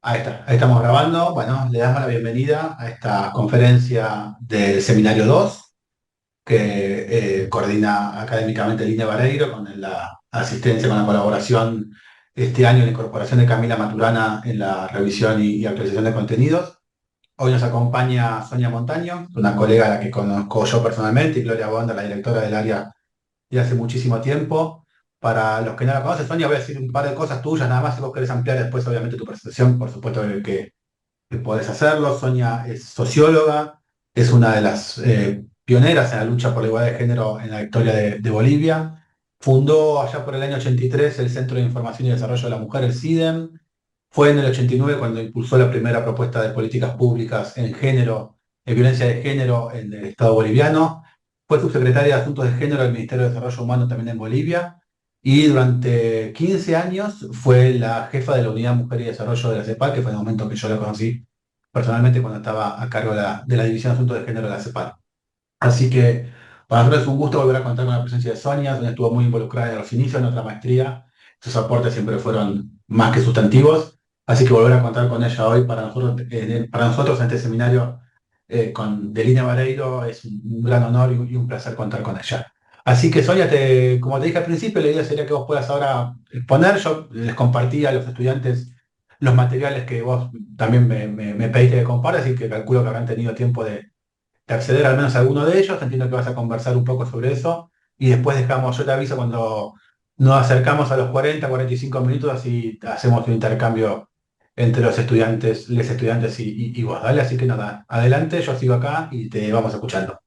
Ahí estamos grabando. Bueno, le damos la bienvenida a esta conferencia del Seminario 2 que coordina académicamente Línea Vareiro con la asistencia, con la colaboración este año, la incorporación de Camila Maturana en la revisión y actualización de contenidos. Hoy nos acompaña Sonia Montaño, una colega a la que conozco yo personalmente, y Gloria Bonda, la directora del área de hace muchísimo tiempo. Para los que no la conocen, Sonia, voy a decir un par de cosas tuyas, nada más si vos querés ampliar después, obviamente, tu presentación, por supuesto que podés hacerlo. Sonia es socióloga, es una de las pioneras en la lucha por la igualdad de género en la historia de Bolivia. Fundó allá por el año 83 el Centro de Información y Desarrollo de la Mujer, el CIDEM. Fue en el 89 cuando impulsó la primera propuesta de políticas públicas en género, en violencia de género en el Estado boliviano. Fue subsecretaria de Asuntos de Género del Ministerio de Desarrollo Humano también en Bolivia. Y durante 15 años fue la jefa de la Unidad Mujer y Desarrollo de la CEPAL, que fue el momento que yo la conocí personalmente cuando estaba a cargo de la División de Asuntos de Género de la CEPAL. Así que para nosotros es un gusto volver a contar con la presencia de Sonia, donde estuvo muy involucrada en los inicios de nuestra maestría. Sus aportes siempre fueron más que sustantivos. Así que volver a contar con ella hoy para nosotros en este seminario de Lina Vareiro es un gran honor y un placer contar con ella. Así que Sonia, como te dije al principio, la idea sería que vos puedas ahora exponer. Yo les compartí a los estudiantes los materiales que vos también me pediste que compare, así que calculo que habrán tenido tiempo de acceder al menos a alguno de ellos. Entiendo que vas a conversar un poco sobre eso y después yo te aviso cuando nos acercamos a los 45 minutos, así hacemos un intercambio entre les estudiantes y vos, ¿vale? Así que nada, adelante, yo sigo acá y te vamos escuchando.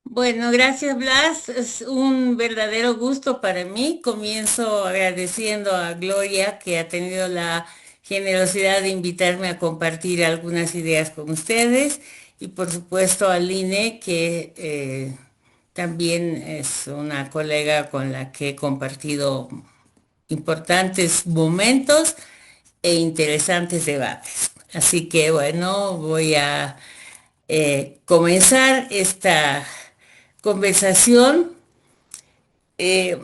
Bueno, gracias Blas. Es un verdadero gusto para mí. Comienzo agradeciendo a Gloria que ha tenido la generosidad de invitarme a compartir algunas ideas con ustedes y por supuesto a Line que también es una colega con la que he compartido importantes momentos e interesantes debates. Así que bueno, voy a comenzar esta conversación eh,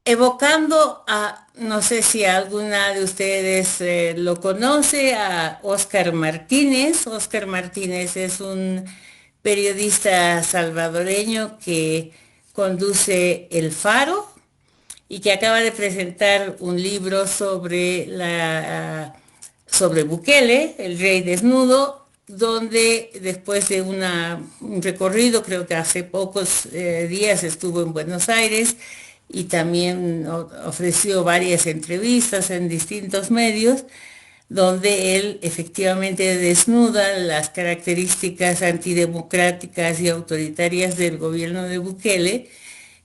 evocando a, no sé si alguna de ustedes lo conoce, a Óscar Martínez. Óscar Martínez es un periodista salvadoreño que conduce El Faro y que acaba de presentar un libro sobre Bukele, el rey desnudo, donde después de un recorrido, creo que hace pocos días estuvo en Buenos Aires y también ofreció varias entrevistas en distintos medios, donde él efectivamente desnuda las características antidemocráticas y autoritarias del gobierno de Bukele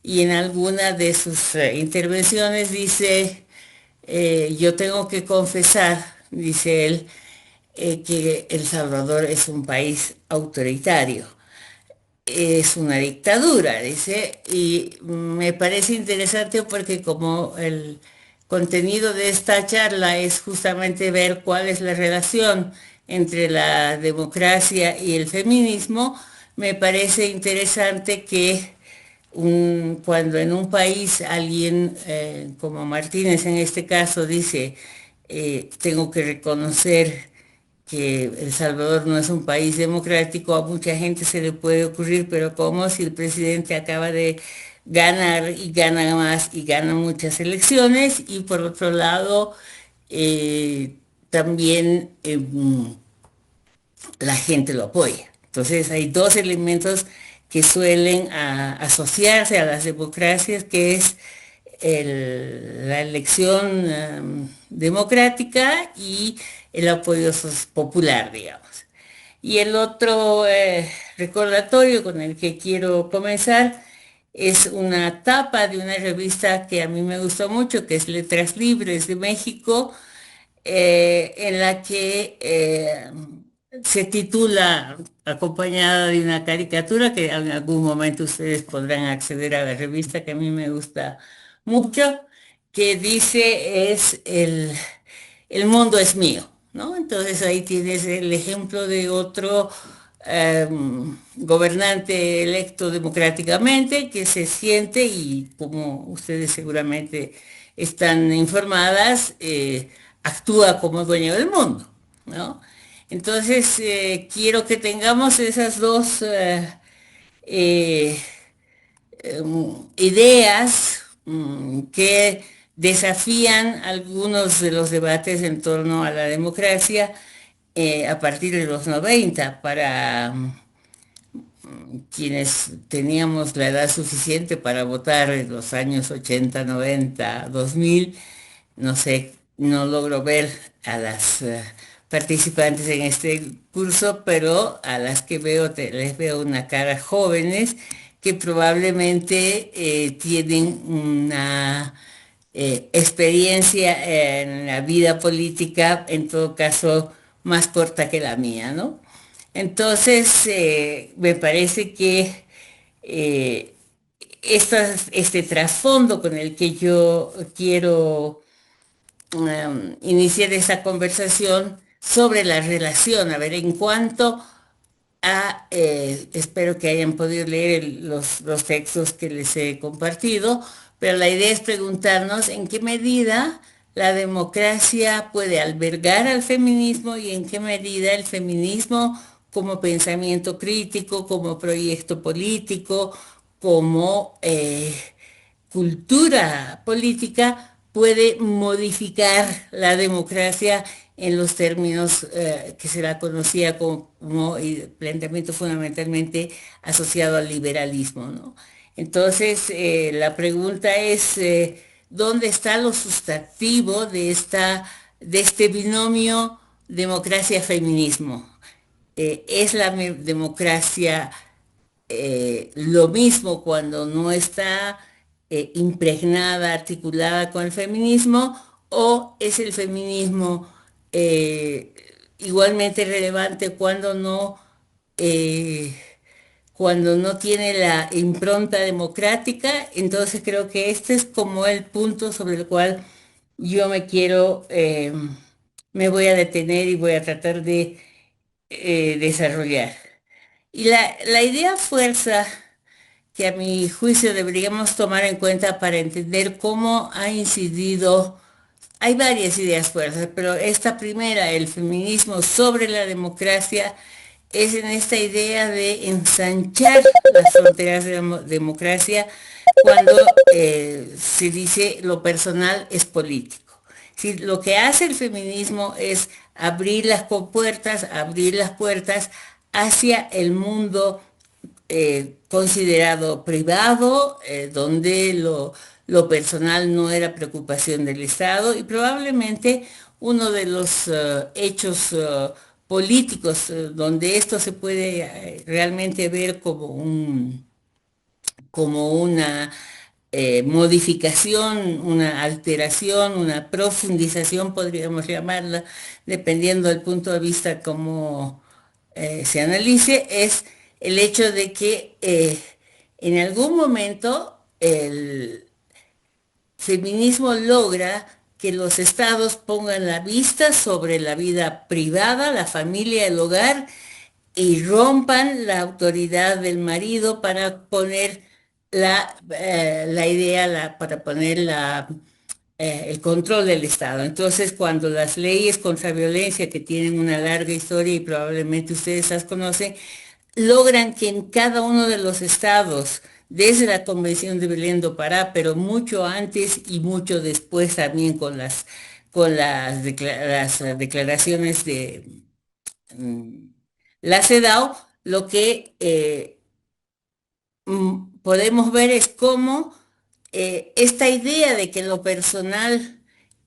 y en alguna de sus intervenciones dice, yo tengo que confesar, dice él, que El Salvador es un país autoritario, es una dictadura, dice, y me parece interesante porque como el contenido de esta charla es justamente ver cuál es la relación entre la democracia y el feminismo, me parece interesante que cuando en un país alguien, como Martínez en este caso, dice, tengo que reconocer que El Salvador no es un país democrático, a mucha gente se le puede ocurrir, pero ¿cómo si el presidente acaba de ganar y gana más y gana muchas elecciones? Y por otro lado, eh, también la gente lo apoya. Entonces hay dos elementos que suelen asociarse a las democracias, que es la elección democrática y el apoyo popular, digamos. Y el otro recordatorio con el que quiero comenzar es una tapa de una revista que a mí me gustó mucho, que es Letras Libres de México, en la que se titula, acompañada de una caricatura que en algún momento ustedes podrán acceder a la revista, que a mí me gusta mucho, que dice el mundo es mío, ¿no? Entonces ahí tienes el ejemplo de otro gobernante electo democráticamente que se siente y como ustedes seguramente están informadas, actúa como dueño del mundo, ¿no? Entonces, quiero que tengamos esas dos eh, ideas que desafían algunos de los debates en torno a la democracia a partir de los 90 para quienes teníamos la edad suficiente para votar en los años 80, 90, 2000. No sé, no logro ver a las participantes en este curso, pero a las que veo, les veo una cara jóvenes que probablemente tienen una experiencia en la vida política, en todo caso, más corta que la mía, ¿no? Entonces, me parece que eh, este trasfondo con el que yo quiero iniciar esta conversación sobre la relación, a ver, en cuanto a, espero que hayan podido leer los textos que les he compartido, pero la idea es preguntarnos en qué medida la democracia puede albergar al feminismo y en qué medida el feminismo como pensamiento crítico, como proyecto político, como cultura política puede modificar la democracia en los términos que se la conocía como planteamiento fundamentalmente asociado al liberalismo, ¿no? Entonces, la pregunta es, ¿dónde está lo sustantivo de este binomio democracia-feminismo? ¿Es la democracia lo mismo cuando no está impregnada, articulada con el feminismo, o es el feminismo eh, igualmente relevante eh, cuando no tiene la impronta democrática? Entonces creo que este es como el punto sobre el cual yo me voy a detener y voy a tratar de desarrollar. Y la idea fuerza que a mi juicio deberíamos tomar en cuenta para entender cómo ha incidido, hay varias ideas fuertes, pero esta primera, el feminismo sobre la democracia, es en esta idea de ensanchar las fronteras de la democracia cuando se dice lo personal es político. Si lo que hace el feminismo es abrir las puertas hacia el mundo considerado privado, donde lo personal no era preocupación del Estado y probablemente uno de los hechos políticos donde esto se puede realmente ver como una modificación, una alteración, una profundización, podríamos llamarla, dependiendo del punto de vista como se analice, es el hecho de que en algún momento el feminismo logra que los estados pongan la vista sobre la vida privada, la familia, el hogar, y rompan la autoridad del marido para poner la idea, para poner el control del Estado. Entonces, cuando las leyes contra violencia, que tienen una larga historia y probablemente ustedes las conocen, logran que en cada uno de los estados, desde la Convención de Belén do Pará, pero mucho antes y mucho después también con las declaraciones de mm, la CEDAW, lo que podemos ver es cómo esta idea de que lo personal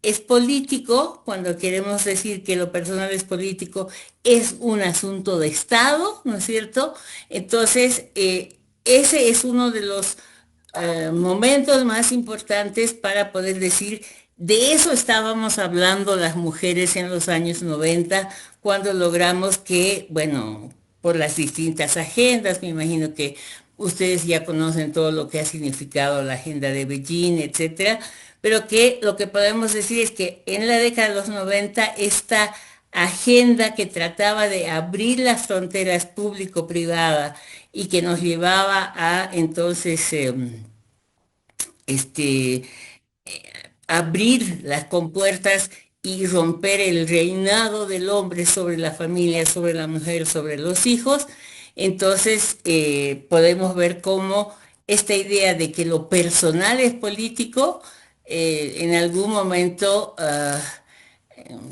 es político, cuando queremos decir que lo personal es político, es un asunto de Estado, ¿no es cierto? Entonces, ese es uno de los momentos más importantes para poder decir, de eso estábamos hablando las mujeres en los años 90 cuando logramos que, bueno, por las distintas agendas, me imagino que ustedes ya conocen todo lo que ha significado la agenda de Beijing, etcétera, pero que lo que podemos decir es que en la década de los 90 esta agenda que trataba de abrir las fronteras público-privada y que nos llevaba a entonces este, abrir las compuertas y romper el reinado del hombre sobre la familia, sobre la mujer, sobre los hijos. Entonces podemos ver cómo esta idea de que lo personal es político, en algún momento,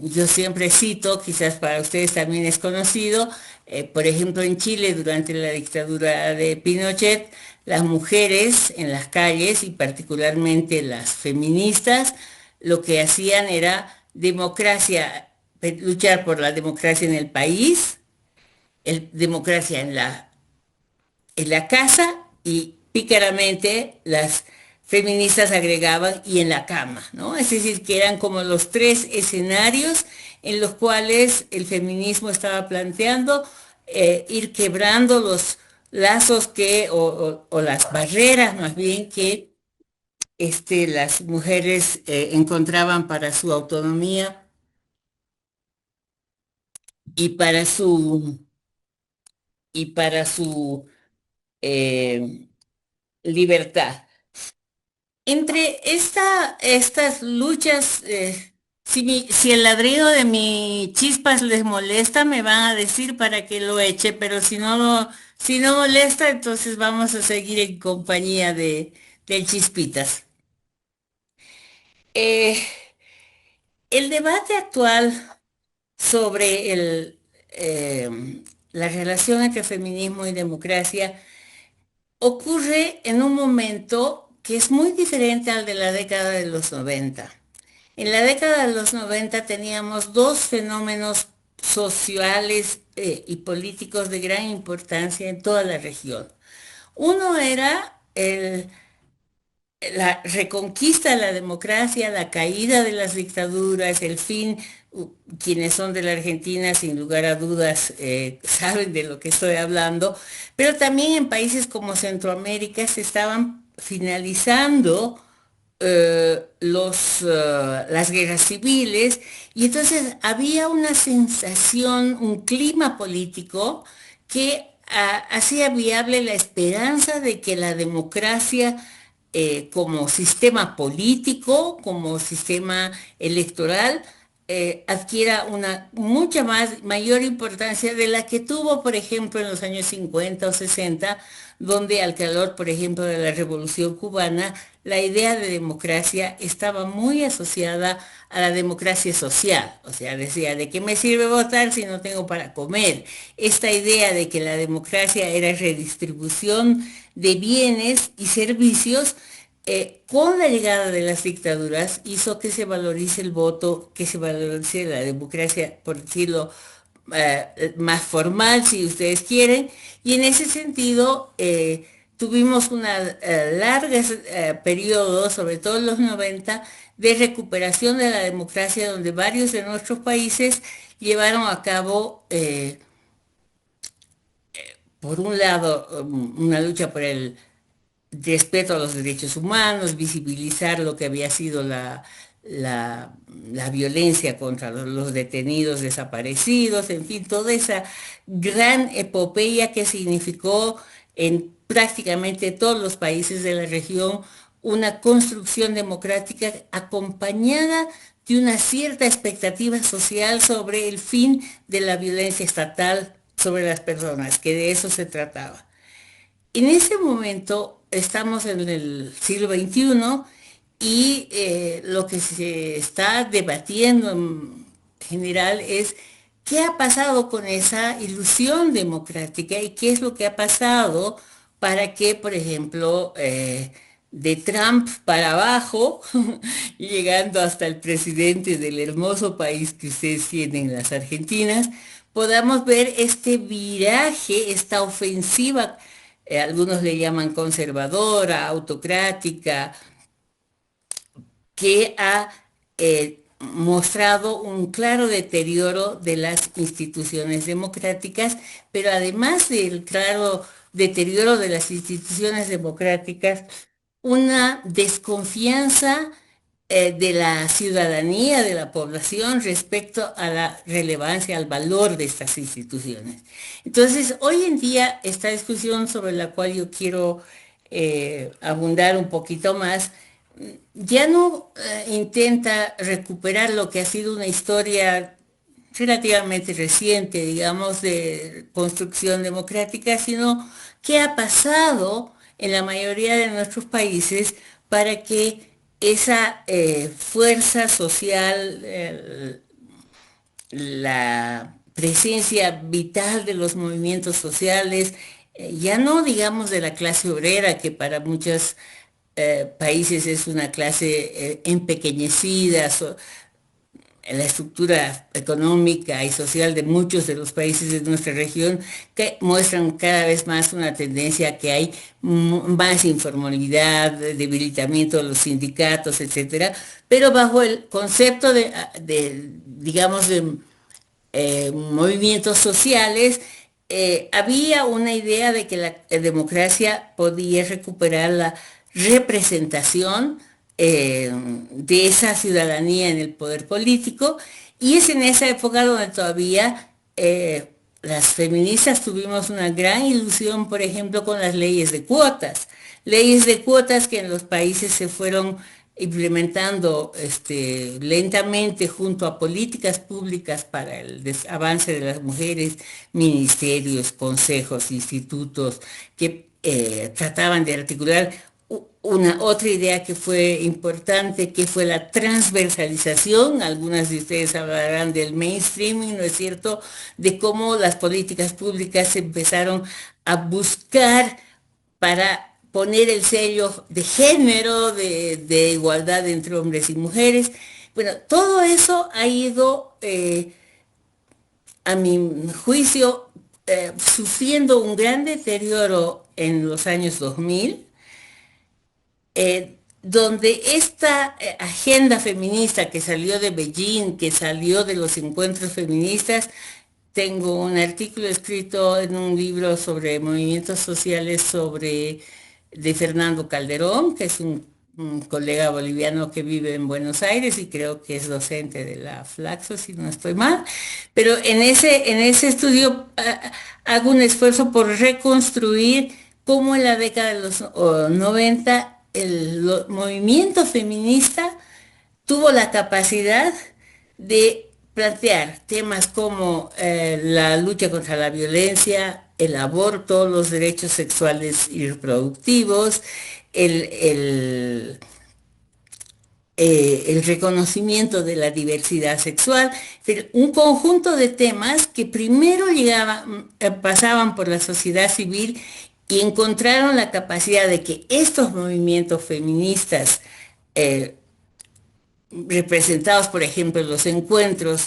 yo siempre cito, quizás para ustedes también es conocido, por ejemplo en Chile durante la dictadura de Pinochet, las mujeres en las calles y particularmente las feministas, lo que hacían era democracia, luchar por la democracia en el país, democracia en la casa y pícaramente las feministas agregaban y en la cama, ¿no? Es decir, que eran como los tres escenarios en los cuales el feminismo estaba planteando ir quebrando los lazos o las barreras más bien que las mujeres encontraban para su autonomía y para su libertad. Entre estas luchas, si el ladrido de mi chispas les molesta, me van a decir para que lo eche, pero si no molesta, entonces vamos a seguir en compañía del chispitas. Eh, el debate actual sobre la relación entre feminismo y democracia ocurre en un momento que es muy diferente al de la década de los 90. En la década de los 90 teníamos dos fenómenos sociales y políticos de gran importancia en toda la región. Uno era la reconquista de la democracia, la caída de las dictaduras, el fin, quienes son de la Argentina, sin lugar a dudas, saben de lo que estoy hablando, pero también en países como Centroamérica se estaban finalizando las guerras civiles y entonces había una sensación, un clima político que hacía viable la esperanza de que la democracia como sistema político, como sistema electoral, adquiera una mucha mayor importancia de la que tuvo, por ejemplo, en los años 50 o 60, donde al calor, por ejemplo, de la Revolución Cubana, la idea de democracia estaba muy asociada a la democracia social. O sea, decía, ¿de qué me sirve votar si no tengo para comer? Esta idea de que la democracia era redistribución de bienes y servicios, con la llegada de las dictaduras hizo que se valorice el voto, que se valorice la democracia, por decirlo más formal, si ustedes quieren, y en ese sentido tuvimos una larga periodo, sobre todo en los 90, de recuperación de la democracia, donde varios de nuestros países llevaron a cabo, por un lado, una lucha por el respeto a los derechos humanos, visibilizar lo que había sido la, la violencia contra los detenidos desaparecidos, en fin, toda esa gran epopeya que significó en prácticamente todos los países de la región una construcción democrática acompañada de una cierta expectativa social sobre el fin de la violencia estatal sobre las personas, que de eso se trataba. En ese momento estamos en el siglo XXI y lo que se está debatiendo en general es qué ha pasado con esa ilusión democrática y qué es lo que ha pasado para que, por ejemplo, de Trump para abajo, llegando hasta el presidente del hermoso país que ustedes tienen, las Argentinas, podamos ver este viraje, esta ofensiva, algunos le llaman conservadora, autocrática, que ha mostrado un claro deterioro de las instituciones democráticas, pero además del claro deterioro de las instituciones democráticas, una desconfianza de la ciudadanía, de la población respecto a la relevancia, al valor de estas instituciones. Entonces, hoy en día, esta discusión sobre la cual yo quiero abundar un poquito más, ya no intenta recuperar lo que ha sido una historia relativamente reciente, digamos, de construcción democrática, sino qué ha pasado en la mayoría de nuestros países para que esa fuerza social, la presencia vital de los movimientos sociales, ya no digamos de la clase obrera, que para muchos países es una clase empequeñecida, la estructura económica y social de muchos de los países de nuestra región, que muestran cada vez más una tendencia que hay más informalidad, debilitamiento de los sindicatos, etcétera, pero bajo el concepto digamos, de movimientos sociales, había una idea de que la democracia podía recuperar la representación de esa ciudadanía en el poder político, y es en esa época donde todavía las feministas tuvimos una gran ilusión, por ejemplo, con las leyes de cuotas que en los países se fueron implementando lentamente junto a políticas públicas para el avance de las mujeres, ministerios, consejos, institutos, que trataban de articular una otra idea que fue importante, que fue la transversalización. Algunas de ustedes hablarán del mainstreaming, ¿no es cierto?, de cómo las políticas públicas empezaron a buscar para poner el sello de género, de igualdad entre hombres y mujeres. Bueno, todo eso ha ido, a mi juicio, sufriendo un gran deterioro en los años 2000, donde esta agenda feminista que salió de Beijing, que salió de los encuentros feministas. Tengo un artículo escrito en un libro sobre movimientos sociales de Fernando Calderón, que es un colega boliviano que vive en Buenos Aires y creo que es docente de la Flaxo, si no estoy mal. Pero en ese estudio hago un esfuerzo por reconstruir cómo en la década de los 90 el movimiento feminista tuvo la capacidad de plantear temas como la lucha contra la violencia, el aborto, los derechos sexuales y reproductivos, el, el, el reconocimiento de la diversidad sexual, pero un conjunto de temas que primero pasaban por la sociedad civil y encontraron la capacidad de que estos movimientos feministas representados, por ejemplo, en los encuentros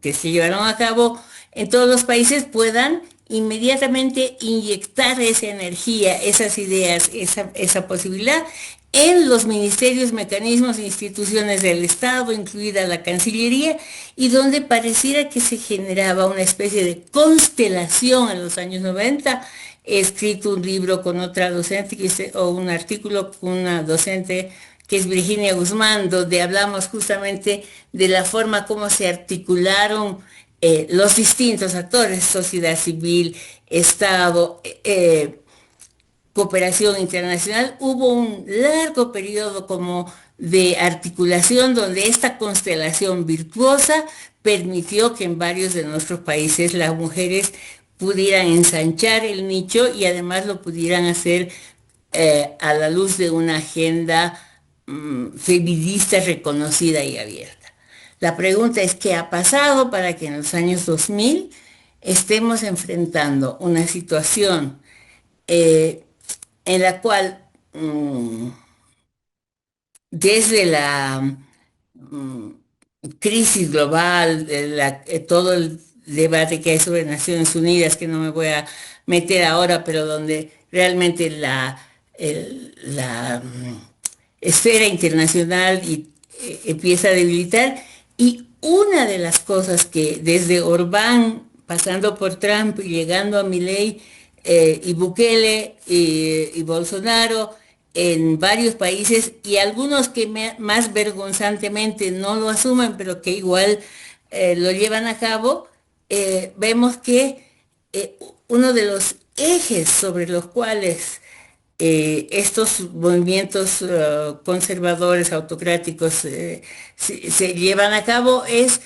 que se llevaron a cabo en todos los países, puedan inmediatamente inyectar esa energía, esas ideas, esa posibilidad en los ministerios, mecanismos e instituciones del Estado, incluida la Cancillería, y donde pareciera que se generaba una especie de constelación en los años 90. He escrito un libro con otra docente, o un artículo con una docente que es Virginia Guzmán, donde hablamos justamente de la forma como se articularon los distintos actores, sociedad civil, Estado, cooperación internacional. Hubo un largo periodo como de articulación donde esta constelación virtuosa permitió que en varios de nuestros países las mujeres pudieran ensanchar el nicho y además lo pudieran hacer a la luz de una agenda feminista reconocida y abierta. La pregunta es: ¿qué ha pasado para que en los años 2000 estemos enfrentando una situación en la cual, desde la crisis global, todo el debate que hay sobre Naciones Unidas, que no me voy a meter ahora, pero donde realmente la esfera internacional empieza a debilitar, y una de las cosas que desde Orbán, pasando por Trump y llegando a Milei y Bukele y Bolsonaro, en varios países, y algunos que más vergonzantemente no lo asumen, pero que igual lo llevan a cabo, vemos que uno de los ejes sobre los cuales estos movimientos conservadores, autocráticos, se llevan a cabo es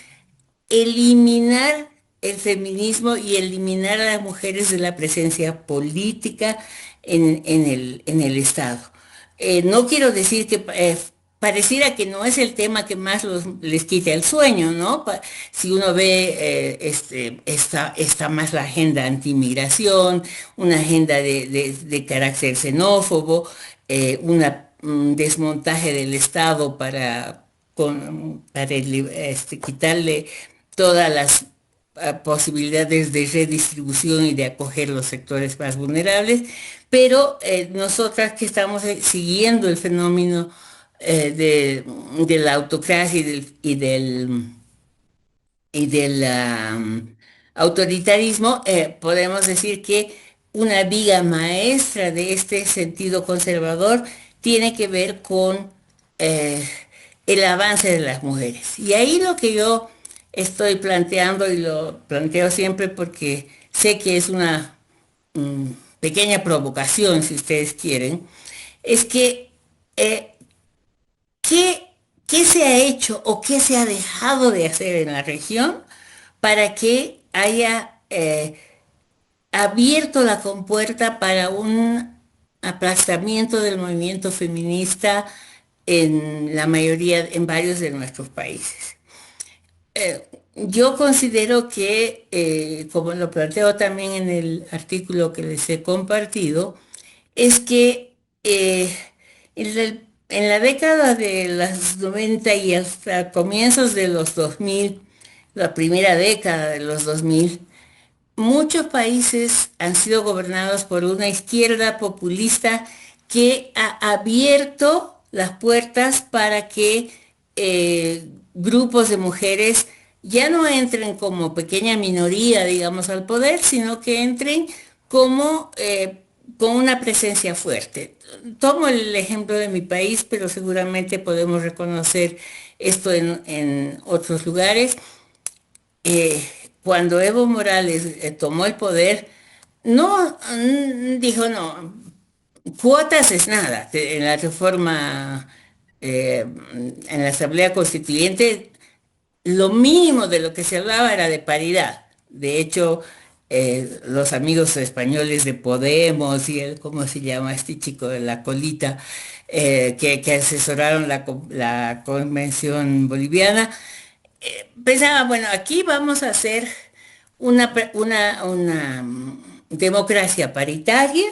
eliminar el feminismo y eliminar a las mujeres de la presencia política en el Estado. No quiero decir que pareciera que no es el tema que más les quita el sueño, ¿no? Si uno ve, está más la agenda anti-inmigración, una agenda de carácter xenófobo, un desmontaje del Estado para quitarle todas las posibilidades de redistribución y de acoger los sectores más vulnerables, pero nosotras que estamos siguiendo el fenómeno de la autocracia y del autoritarismo, podemos decir que una viga maestra de este sentido conservador tiene que ver con eh, el avance de las mujeres. Y ahí lo que yo estoy planteando, y lo planteo siempre porque sé que es una mm, pequeña provocación, si ustedes quieren, es que eh, ¿qué, qué se ha hecho o qué se ha dejado de hacer en la región para que haya abierto la compuerta para un aplastamiento del movimiento feminista en la mayoría, en varios de nuestros países? Yo considero que, como lo planteo también en el artículo que les he compartido, es que en la década de los 90 y hasta comienzos de los 2000, la primera década de los 2000, muchos países han sido gobernados por una izquierda populista que ha abierto las puertas para que grupos de mujeres ya no entren como pequeña minoría, digamos, al poder, sino que entren como con una presencia fuerte. Tomo el ejemplo de mi país, pero seguramente podemos reconocer esto en otros lugares. eh, Cuando Evo Morales tomó el poder, no dijo no, cuotas es nada. En la reforma, en la Asamblea Constituyente, lo mínimo de lo que se hablaba era de paridad. De hecho, los amigos españoles de Podemos y el, ¿cómo se llama este chico de la colita? Que asesoraron la convención boliviana, pensaba, bueno, aquí vamos a hacer una democracia paritaria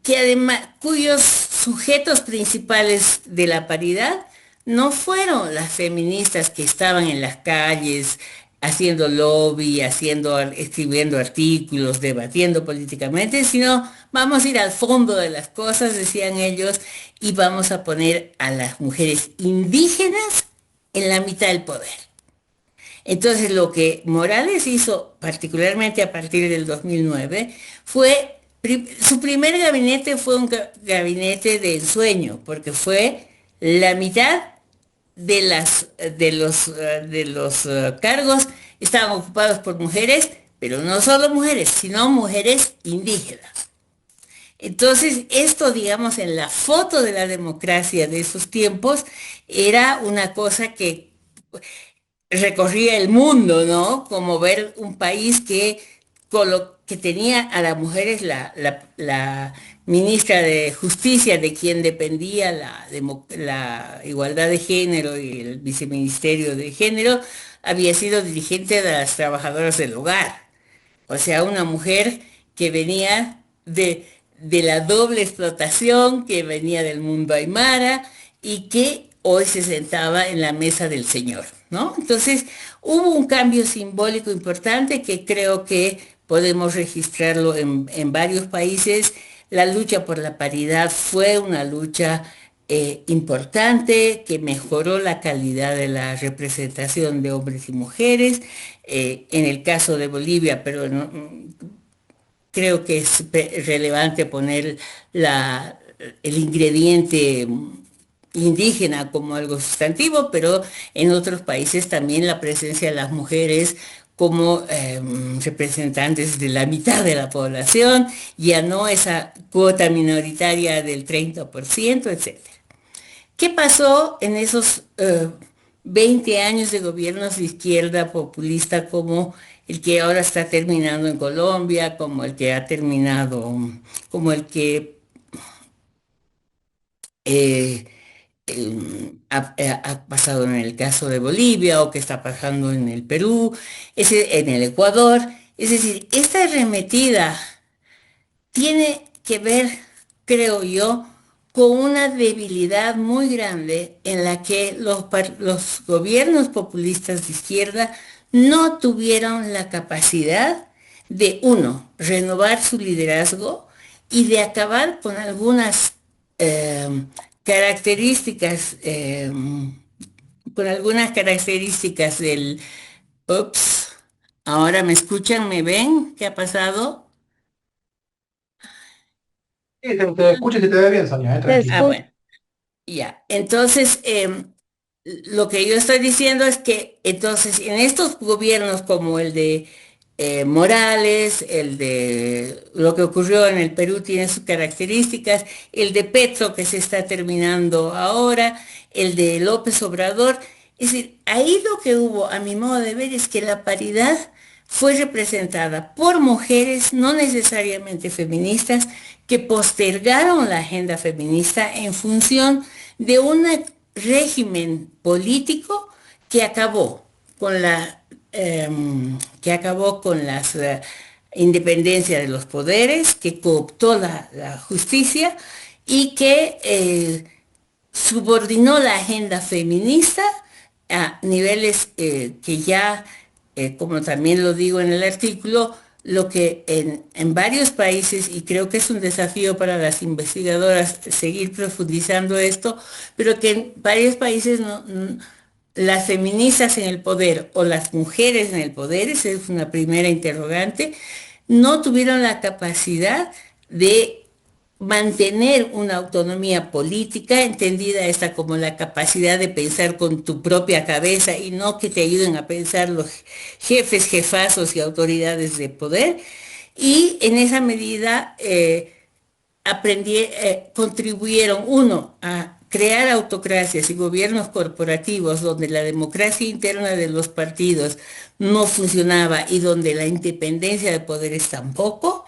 que además, cuyos sujetos principales de la paridad no fueron las feministas que estaban en las calles haciendo lobby, escribiendo artículos, debatiendo políticamente, sino vamos a ir al fondo de las cosas, decían ellos, y vamos a poner a las mujeres indígenas en la mitad del poder. Entonces, lo que Morales hizo, particularmente a partir del 2009, fue, su primer gabinete fue un gabinete de ensueño, porque fue la mitad de los cargos estaban ocupados por mujeres, pero no solo mujeres, sino mujeres indígenas. Entonces, esto, digamos, en la foto de la democracia de esos tiempos, era una cosa que recorría el mundo, ¿no? Como ver un país que tenía a las mujeres la ministra de Justicia, de quien dependía la igualdad de género y el viceministerio de género, había sido dirigente de las trabajadoras del hogar. O sea, una mujer que venía de la doble explotación, que venía del mundo aymara y que hoy se sentaba en la mesa del Señor, ¿no? Entonces, hubo un cambio simbólico importante que creo que podemos registrarlo en varios países. La lucha por la paridad fue una lucha importante que mejoró la calidad de la representación de hombres y mujeres. En el caso de Bolivia, pero creo que es relevante poner el ingrediente indígena como algo sustantivo, pero en otros países también la presencia de las mujeres como representantes de la mitad de la población, ya no esa cuota minoritaria del 30%, etcétera. ¿Qué pasó en esos 20 años de gobiernos de izquierda populista como el que ahora está terminando en Colombia, como el que ha terminado, como el que eh, ha pasado en el caso de Bolivia o que está pasando en el Perú, en el Ecuador? Es decir, esta arremetida tiene que ver, creo yo, con una debilidad muy grande en la que los gobiernos populistas de izquierda no tuvieron la capacidad de, uno, renovar su liderazgo y de acabar con algunas eh, características, del... Ups, ahora me escuchan, me ven, ¿qué ha pasado? Sí, te escucho y se te ve bien, Sonia, Te tranquila. Ah, escucho. bueno. Ya, entonces, lo que yo estoy diciendo es que entonces en estos gobiernos como el de Morales, el de lo que ocurrió en el Perú tiene sus características, el de Petro que se está terminando ahora, el de López Obrador, es decir, ahí lo que hubo, a mi modo de ver, es que la paridad fue representada por mujeres no necesariamente feministas que postergaron la agenda feminista en función de un régimen político que acabó con que acabó con las independencia de los poderes, que cooptó la justicia y que subordinó la agenda feminista a niveles que ya, como también lo digo en el artículo, lo que en varios países, y creo que es un desafío para las investigadoras seguir profundizando esto, pero que en varios países las feministas en el poder o las mujeres en el poder, esa es una primera interrogante, no tuvieron la capacidad de mantener una autonomía política, entendida esta como la capacidad de pensar con tu propia cabeza y no que te ayuden a pensar los jefes, jefazos y autoridades de poder. Y en esa medida contribuyeron, uno, a crear autocracias y gobiernos corporativos donde la democracia interna de los partidos no funcionaba y donde la independencia de poderes tampoco.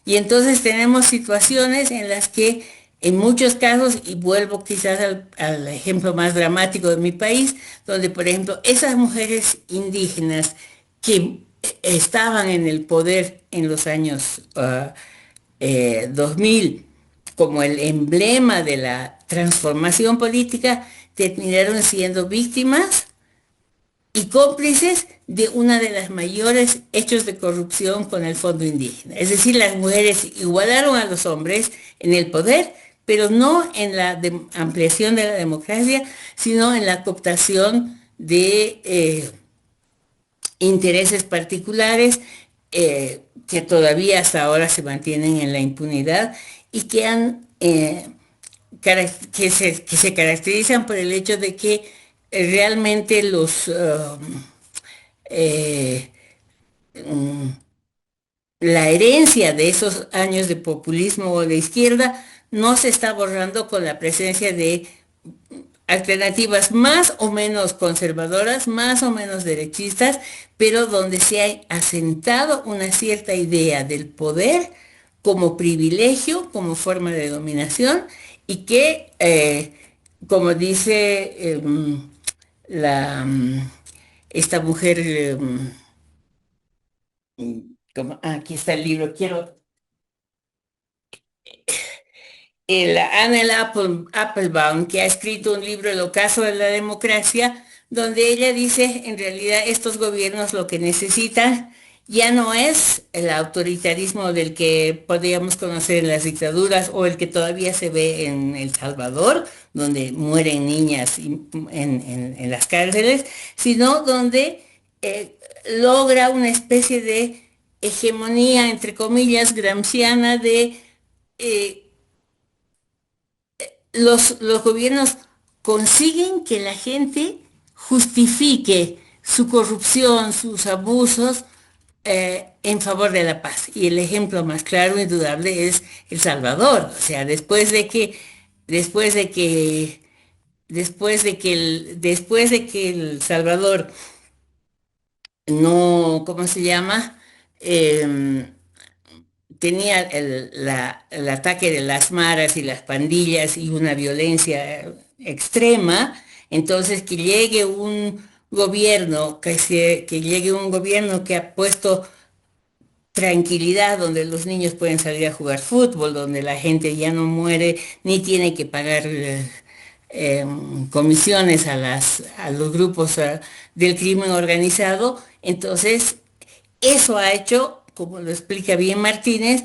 Y entonces tenemos situaciones en las que en muchos casos, y vuelvo quizás al ejemplo más dramático de mi país, donde por ejemplo esas mujeres indígenas que estaban en el poder en los años 2000 como el emblema de la transformación política, terminaron siendo víctimas y cómplices de una de las mayores hechos de corrupción con el fondo indígena. Es decir, las mujeres igualaron a los hombres en el poder, pero no en la ampliación de la democracia, sino en la cooptación de intereses particulares que todavía hasta ahora se mantienen en la impunidad y que que se caracterizan por el hecho de que realmente eh, mm, la herencia de esos años de populismo o de izquierda no se está borrando con la presencia de alternativas más o menos conservadoras, más o menos derechistas, pero donde se ha asentado una cierta idea del poder como privilegio, como forma de dominación, y que, como dice la, esta mujer, aquí está el libro, quiero Applebaum, que ha escrito un libro, El ocaso de la democracia, donde ella dice, en realidad, estos gobiernos lo que necesitan ya no es el autoritarismo del que podríamos conocer en las dictaduras o el que todavía se ve en El Salvador, donde mueren niñas en las cárceles, sino donde logra una especie de hegemonía, entre comillas, gramsciana de eh, los gobiernos consiguen que la gente justifique su corrupción, sus abusos en favor de la paz. Y el ejemplo más claro, indudable, es El Salvador. O sea, después de que, después de que El Salvador no, ¿cómo se llama? Em, tenía el ataque de las maras y las pandillas y una violencia extrema, entonces que llegue un gobierno que ha puesto tranquilidad, donde los niños pueden salir a jugar fútbol, donde la gente ya no muere ni tiene que pagar comisiones a los grupos del crimen organizado. Entonces, eso ha hecho, como lo explica bien Martínez,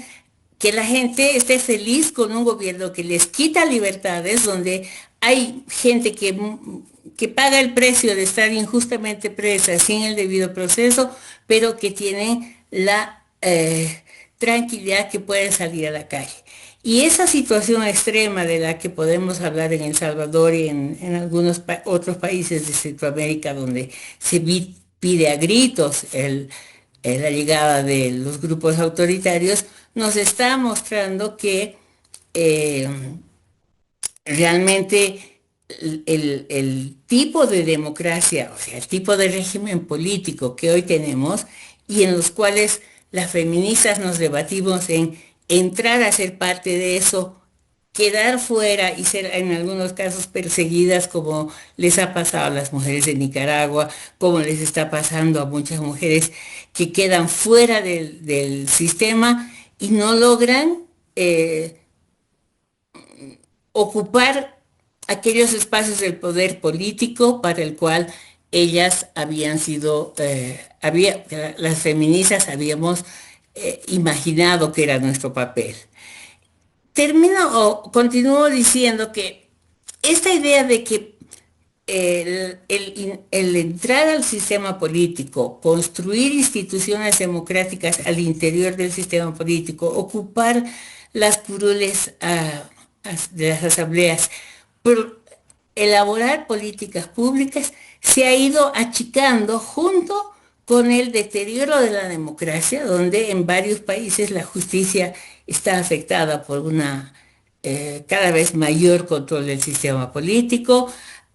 que la gente esté feliz con un gobierno que les quita libertades, donde hay gente que paga el precio de estar injustamente presa sin el debido proceso, pero que tienen la tranquilidad que pueden salir a la calle. Y esa situación extrema de la que podemos hablar en El Salvador y en algunos otros países de Centroamérica, donde pide a gritos la llegada de los grupos autoritarios, nos está mostrando que eh, realmente el tipo de democracia, o sea, el tipo de régimen político que hoy tenemos y en los cuales las feministas nos debatimos en entrar a ser parte de eso, quedar fuera y ser en algunos casos perseguidas como les ha pasado a las mujeres de Nicaragua, como les está pasando a muchas mujeres que quedan fuera del sistema y no logran ocupar aquellos espacios del poder político para el cual ellas habían sido, las feministas habíamos imaginado que era nuestro papel. Continúo diciendo que esta idea de que el entrar al sistema político, construir instituciones democráticas al interior del sistema político, ocupar las curules de las asambleas, elaborar políticas públicas, se ha ido achicando junto con el deterioro de la democracia, donde en varios países la justicia está afectada por una cada vez mayor control del sistema político.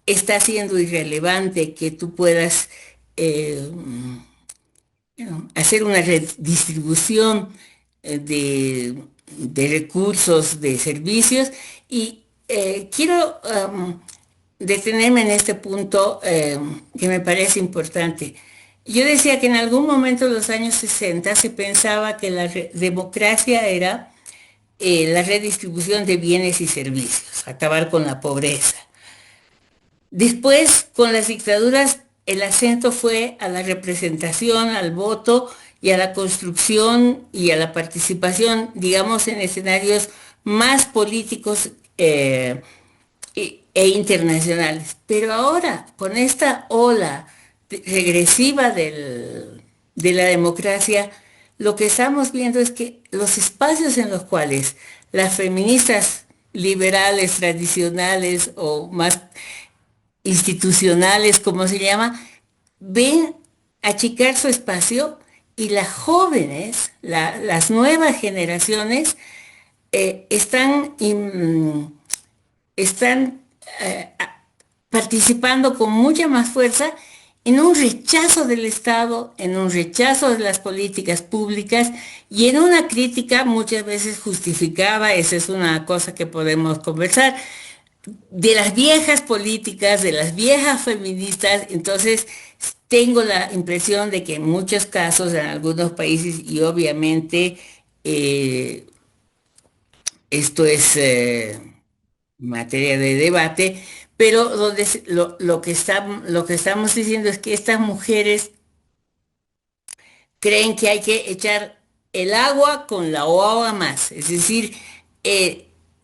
Está siendo irrelevante que tú puedas eh, hacer una redistribución de recursos, de servicios, y quiero detenerme en este punto que me parece importante. Yo decía que en algún momento de los años 60 se pensaba que la democracia era la redistribución de bienes y servicios, acabar con la pobreza. Después, con las dictaduras, el acento fue a la representación, al voto y a la construcción y a la participación, digamos, en escenarios más políticos e internacionales. Pero ahora, con esta ola regresiva de la democracia, lo que estamos viendo es que los espacios en los cuales las feministas liberales, tradicionales o más institucionales, como se llama, ven achicar su espacio y las jóvenes, las nuevas generaciones, están participando con mucha más fuerza en un rechazo del Estado, en un rechazo de las políticas públicas y en una crítica muchas veces justificada, esa es una cosa que podemos conversar, de las viejas políticas, de las viejas feministas. Entonces tengo la impresión de que en muchos casos, en algunos países, y obviamente esto es materia de debate, pero lo que estamos diciendo es que estas mujeres creen que hay que echar el agua con la o agua más, es decir,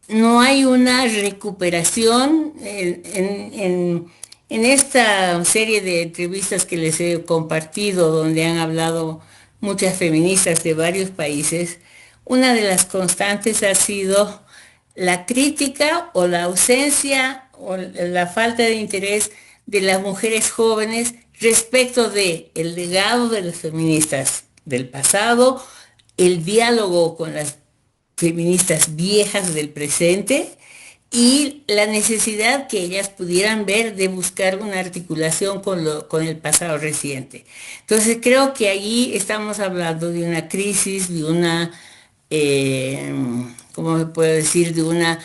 no hay una recuperación en esta serie de entrevistas que les he compartido, donde han hablado muchas feministas de varios países. Una de las constantes ha sido la crítica o la ausencia o la falta de interés de las mujeres jóvenes respecto de el legado de las feministas del pasado, el diálogo con las feministas viejas del presente y la necesidad que ellas pudieran ver de buscar una articulación con el pasado reciente. Entonces creo que allí estamos hablando de una crisis, de una, eh, ¿cómo me puedo decir?, de una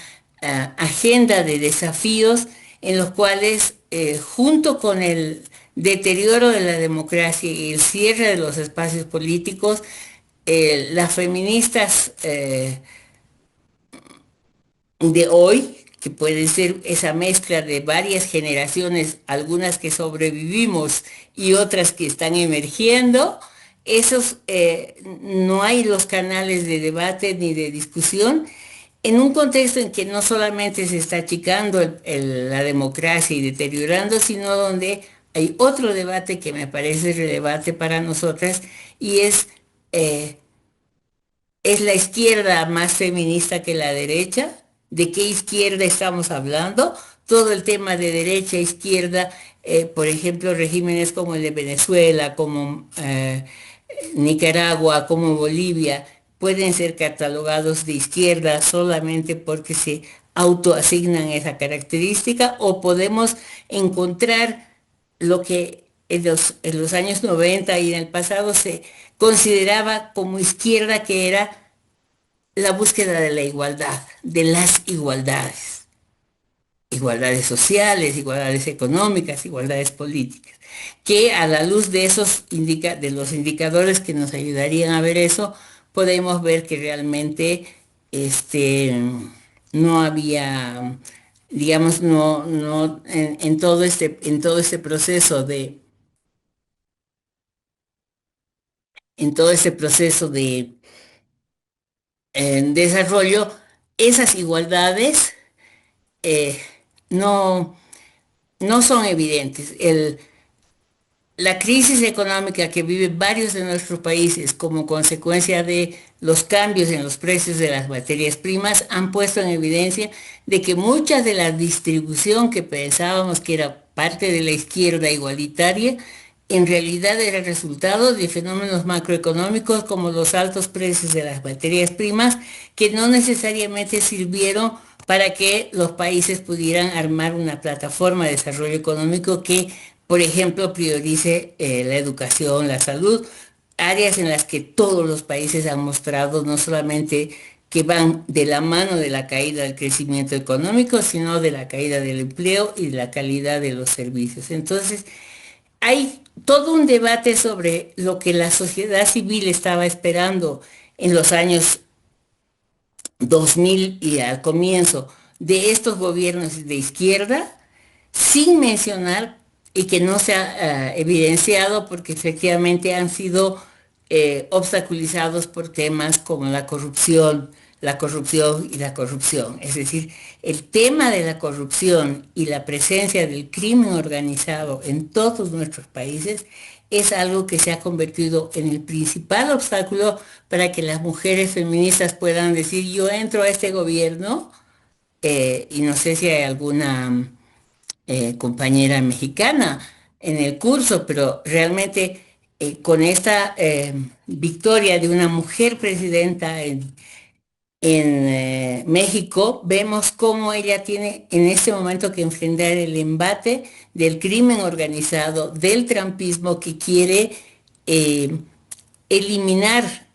agenda de desafíos en los cuales, junto con el deterioro de la democracia y el cierre de los espacios políticos, las feministas de hoy, que puede ser esa mezcla de varias generaciones, algunas que sobrevivimos y otras que están emergiendo, esos no hay los canales de debate ni de discusión en un contexto en que no solamente se está achicando la democracia y deteriorando, sino donde hay otro debate que me parece relevante para nosotras y eh, es la izquierda más feminista que la derecha. ¿De qué izquierda estamos hablando? Todo el tema de derecha, izquierda, por ejemplo, regímenes como el de Venezuela, como Nicaragua, como Bolivia, pueden ser catalogados de izquierda solamente porque se autoasignan esa característica o podemos encontrar lo que en los años 90 y en el pasado se consideraba como izquierda, que era la búsqueda de la igualdad, de las igualdades, igualdades sociales, igualdades económicas, igualdades políticas, que a la luz de de los indicadores que nos ayudarían a ver eso, podemos ver que realmente este, no había, digamos, en todo este proceso en todo este proceso de desarrollo, esas igualdades eh, no, no son evidentes. La crisis económica que viven varios de nuestros países como consecuencia de los cambios en los precios de las materias primas han puesto en evidencia de que mucha de la distribución que pensábamos que era parte de la izquierda igualitaria, en realidad era resultado de fenómenos macroeconómicos como los altos precios de las materias primas, que no necesariamente sirvieron para que los países pudieran armar una plataforma de desarrollo económico que, por ejemplo, priorice la educación, la salud, áreas en las que todos los países han mostrado no solamente que van de la mano de la caída del crecimiento económico, sino de la caída del empleo y de la calidad de los servicios. Entonces, hay todo un debate sobre lo que la sociedad civil estaba esperando en los años 2000 y al comienzo de estos gobiernos de izquierda, sin mencionar y que no se ha evidenciado porque efectivamente han sido obstaculizados por temas como la corrupción y la corrupción. Es decir, el tema de la corrupción y la presencia del crimen organizado en todos nuestros países es algo que se ha convertido en el principal obstáculo para que las mujeres feministas puedan decir, yo entro a este gobierno, y no sé si hay alguna compañera mexicana en el curso, pero realmente con esta victoria de una mujer presidenta en México, vemos cómo ella tiene en este momento que enfrentar el embate del crimen organizado, del trampismo que quiere eh, eliminar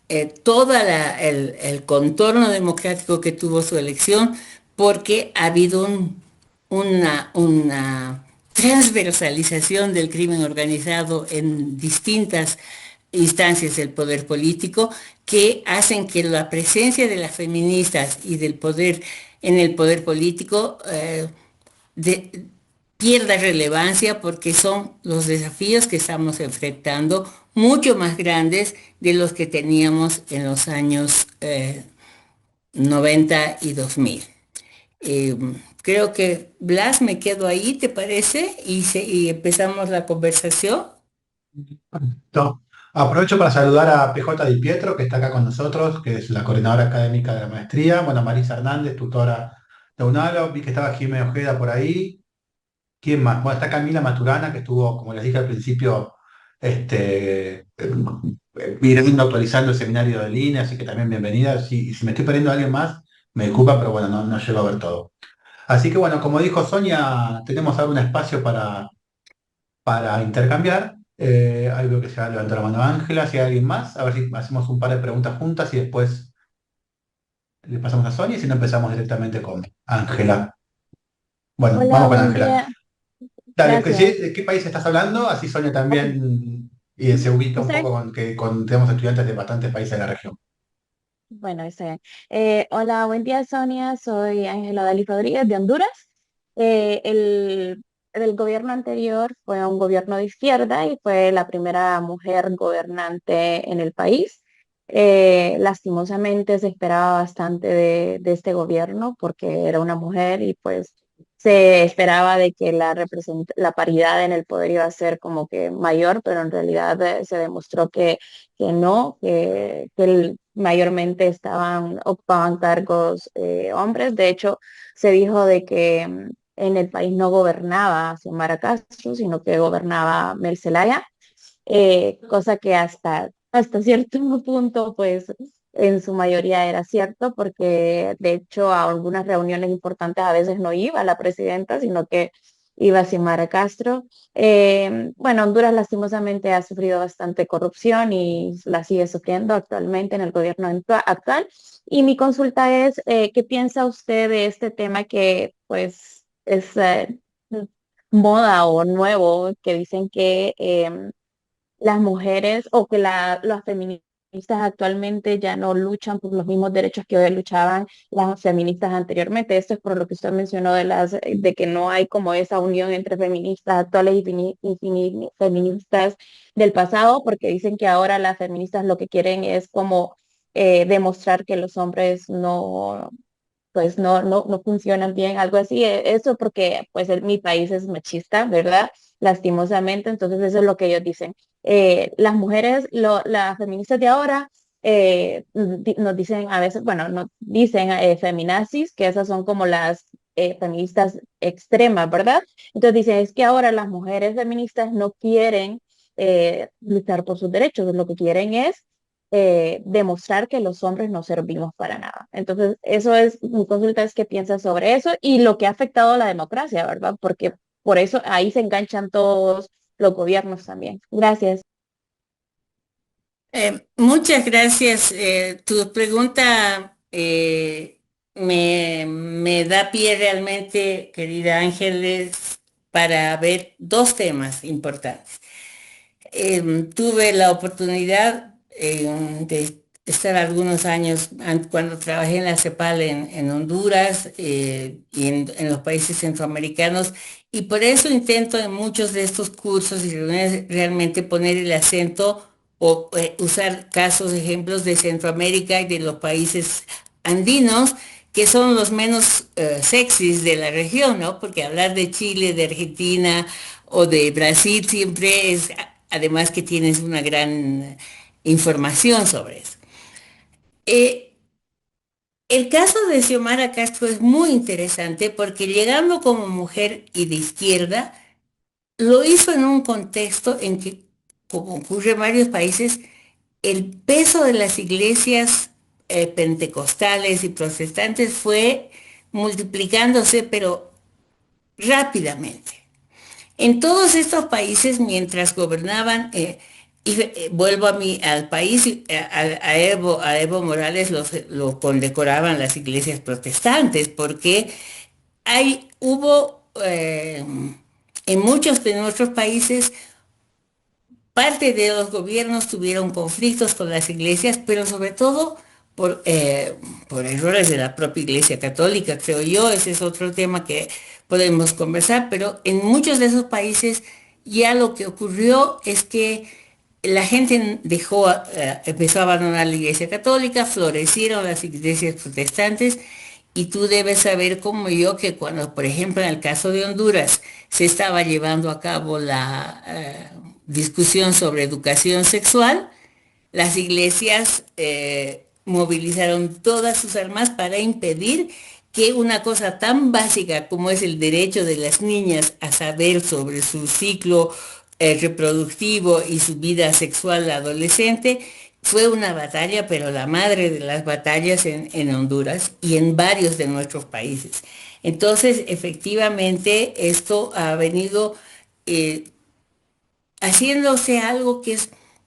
todo el contorno democrático que tuvo su elección, porque ha habido una transversalización del crimen organizado en distintas instancias del poder político que hacen que la presencia de las feministas y del poder en el poder político de, pierda relevancia porque son los desafíos que estamos enfrentando mucho más grandes de los que teníamos en los años 90 y 2000. Eh, Creo que, Blas, me quedo ahí, ¿te parece? Y empezamos la conversación. No. Aprovecho para saludar a PJ Di Pietro, que está acá con nosotros, que es la coordinadora académica de la maestría. Bueno, Marisa Hernández, tutora de UNALO. Vi que estaba Jimé Ojeda por ahí. ¿Quién más? Bueno, está Camila Maturana, que estuvo, como les dije al principio, mirando, actualizando el seminario de línea, así que también bienvenida. Si me estoy perdiendo a alguien más, me disculpa, pero bueno, no llego a ver todo. Así que bueno, como dijo Sonia, tenemos ahora un espacio para intercambiar. Ahí veo que se ha levantado la mano Ángela, si hay alguien más, a ver si hacemos un par de preguntas juntas y después le pasamos a Sonia y si no empezamos directamente con Ángela. Bueno, Hola, vamos con buen Ángela. día. Dale, Gracias. ¿de qué país estás hablando? Así Sonia Oh, también se ubica un ¿está poco bien? tenemos estudiantes de bastantes países de la región. Bueno, está bien. Hola, buen día, Sonia. Soy Ángela Daly Rodríguez de Honduras. El gobierno anterior fue un gobierno de izquierda y fue la primera mujer gobernante en el país. Lastimosamente se esperaba bastante de este gobierno porque era una mujer y pues se esperaba de que la paridad en el poder iba a ser como que mayor, pero en realidad se demostró que no, mayormente ocupaban cargos hombres. De hecho, se dijo de que en el país no gobernaba Xiomara Castro, sino que gobernaba Mel Zelaya, cosa que hasta cierto punto, pues en su mayoría era cierto, porque de hecho a algunas reuniones importantes a veces no iba la presidenta, sino que iba Xiomara Castro. Bueno, Honduras lastimosamente ha sufrido bastante corrupción y la sigue sufriendo actualmente en el gobierno actual. Y mi consulta es, ¿qué piensa usted de este tema que pues es moda o nuevo, que dicen que las mujeres o que las feministas actualmente ya no luchan por los mismos derechos que hoy luchaban las feministas anteriormente? Esto es por lo que usted mencionó de que no hay como esa unión entre feministas actuales y feministas del pasado, porque dicen que ahora las feministas lo que quieren es como demostrar que los hombres no funcionan bien, algo así. Eso porque pues mi país es machista, ¿verdad? Lastimosamente, entonces eso es lo que ellos dicen. Las mujeres, las feministas de ahora nos dicen a veces, bueno, nos dicen feminazis, que esas son como las feministas extremas, ¿verdad? Entonces dicen, es que ahora las mujeres feministas no quieren luchar por sus derechos, lo que quieren es demostrar que los hombres no servimos para nada. Entonces, eso es, mi consulta es qué piensas sobre eso y lo que ha afectado a la democracia, ¿verdad? Porque por eso ahí se enganchan todos los gobiernos también. Gracias. Muchas gracias. Tu pregunta me da pie realmente, querida Ángeles, para ver dos temas importantes. Tuve la oportunidad de estar algunos años cuando trabajé en la CEPAL en Honduras y en los países centroamericanos, y por eso intento en muchos de estos cursos y reuniones realmente poner el acento o usar casos, ejemplos de Centroamérica y de los países andinos, que son los menos sexys de la región, ¿no? Porque hablar de Chile, de Argentina o de Brasil siempre es, además que tienes una gran información sobre eso. Eh, el caso de Xiomara Castro es muy interesante porque llegando como mujer y de izquierda, lo hizo en un contexto en que, como ocurre en varios países, el peso de las iglesias pentecostales y protestantes fue multiplicándose, pero rápidamente. En todos estos países, mientras gobernaban, vuelvo al país, a Evo Morales lo condecoraban las iglesias protestantes, porque hubo en muchos de nuestros países, parte de los gobiernos tuvieron conflictos con las iglesias, pero sobre todo por errores de la propia Iglesia Católica, creo yo. Ese es otro tema que podemos conversar, pero en muchos de esos países ya lo que ocurrió es que la gente empezó a abandonar la Iglesia Católica, florecieron las iglesias protestantes, y tú debes saber como yo que cuando, por ejemplo, en el caso de Honduras, se estaba llevando a cabo la discusión sobre educación sexual, las iglesias movilizaron todas sus armas para impedir que una cosa tan básica como es el derecho de las niñas a saber sobre su ciclo reproductivo y su vida sexual adolescente fue una batalla, pero la madre de las batallas en Honduras y en varios de nuestros países. Entonces, efectivamente, esto ha venido eh, haciéndose algo que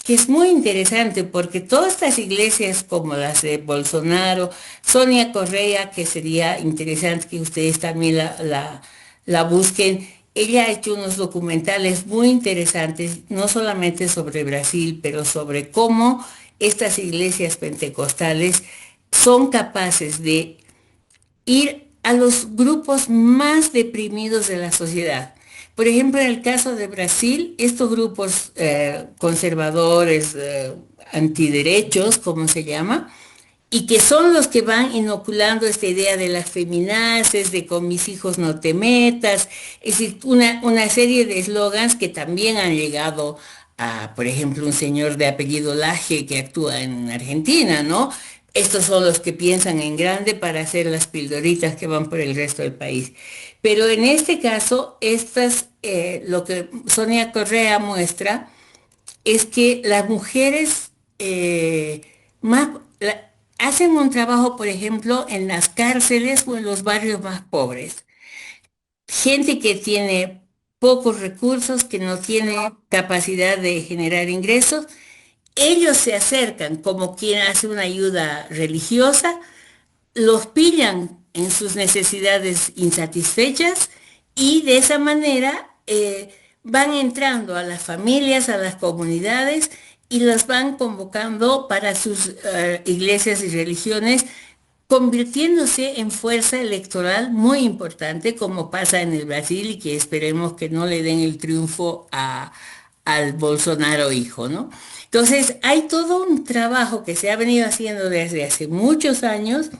es muy interesante, porque todas estas iglesias como las de Bolsonaro, Sonia Correa, que sería interesante que ustedes también la busquen, ella ha hecho unos documentales muy interesantes, no solamente sobre Brasil, pero sobre cómo estas iglesias pentecostales son capaces de ir a los grupos más deprimidos de la sociedad. Por ejemplo, en el caso de Brasil, estos grupos conservadores, antiderechos, como se llama, y que son los que van inoculando esta idea de las feminaces, de con mis hijos no te metas, es decir, una serie de eslogans que también han llegado a, por ejemplo, un señor de apellido Laje que actúa en Argentina, ¿no? Estos son los que piensan en grande para hacer las pildoritas que van por el resto del país. Pero en este caso, lo que Sonia Correa muestra es que las mujeres más hacen un trabajo, por ejemplo, en las cárceles o en los barrios más pobres. Gente que tiene pocos recursos, que no tiene capacidad de generar ingresos, ellos se acercan como quien hace una ayuda religiosa, los pillan en sus necesidades insatisfechas y de esa manera van entrando a las familias, a las comunidades y las van convocando para sus iglesias y religiones, convirtiéndose en fuerza electoral muy importante, como pasa en el Brasil y que esperemos que no le den el triunfo al Bolsonaro hijo, ¿no? Entonces, hay todo un trabajo que se ha venido haciendo desde hace muchos años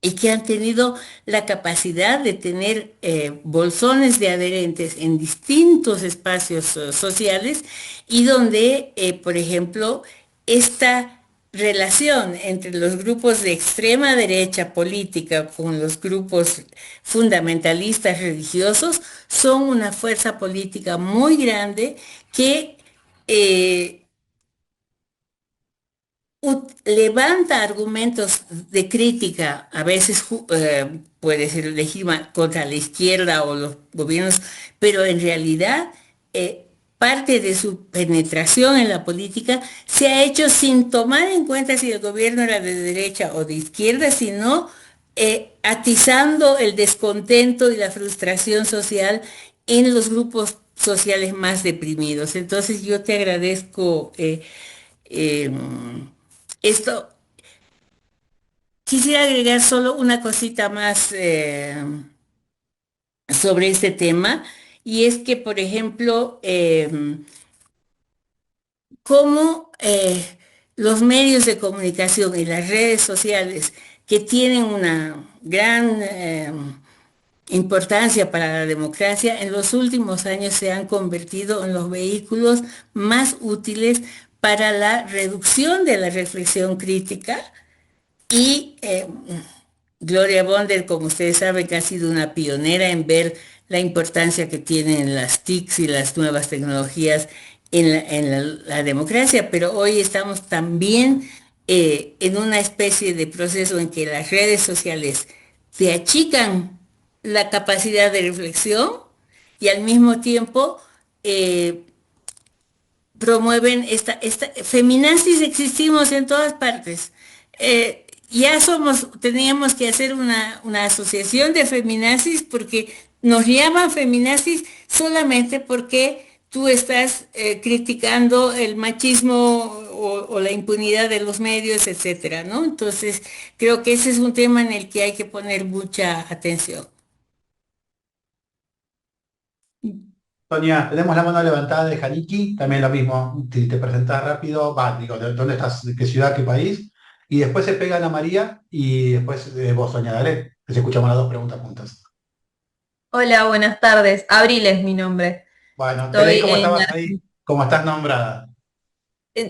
y que han tenido la capacidad de tener bolsones de adherentes en distintos espacios sociales y donde, por ejemplo, esta relación entre los grupos de extrema derecha política con los grupos fundamentalistas religiosos son una fuerza política muy grande que eh, levanta argumentos de crítica, a veces puede ser legítima contra la izquierda o los gobiernos, pero en realidad parte de su penetración en la política se ha hecho sin tomar en cuenta si el gobierno era de derecha o de izquierda, sino atizando el descontento y la frustración social en los grupos sociales más deprimidos. Entonces yo te agradezco eh, esto. Quisiera agregar solo una cosita más sobre este tema, y es que, por ejemplo, cómo los medios de comunicación y las redes sociales, que tienen una gran importancia para la democracia, en los últimos años se han convertido en los vehículos más útiles para la reducción de la reflexión crítica. Y Gloria Bonder, como ustedes saben, que ha sido una pionera en ver la importancia que tienen las TICs y las nuevas tecnologías en la democracia, pero hoy estamos también en una especie de proceso en que las redes sociales te achican la capacidad de reflexión y al mismo tiempo eh, promueven esta feminazis, existimos en todas partes. Ya teníamos que hacer una asociación de feminazis porque nos llaman feminazis solamente porque tú estás criticando el machismo o la impunidad de los medios, etcétera, ¿no? Entonces, creo que ese es un tema en el que hay que poner mucha atención. Sonia, tenemos la mano levantada de Janiki, también lo mismo, te presentás rápido, digo, ¿de dónde estás? ¿De qué ciudad, qué país? Y después se pega Ana María y después vos, Sonia, dale, que se escuchamos las dos preguntas juntas. Hola, buenas tardes. Abril es mi nombre. Bueno, te leí Estoy cómo en estabas ahí, cómo estás nombrada.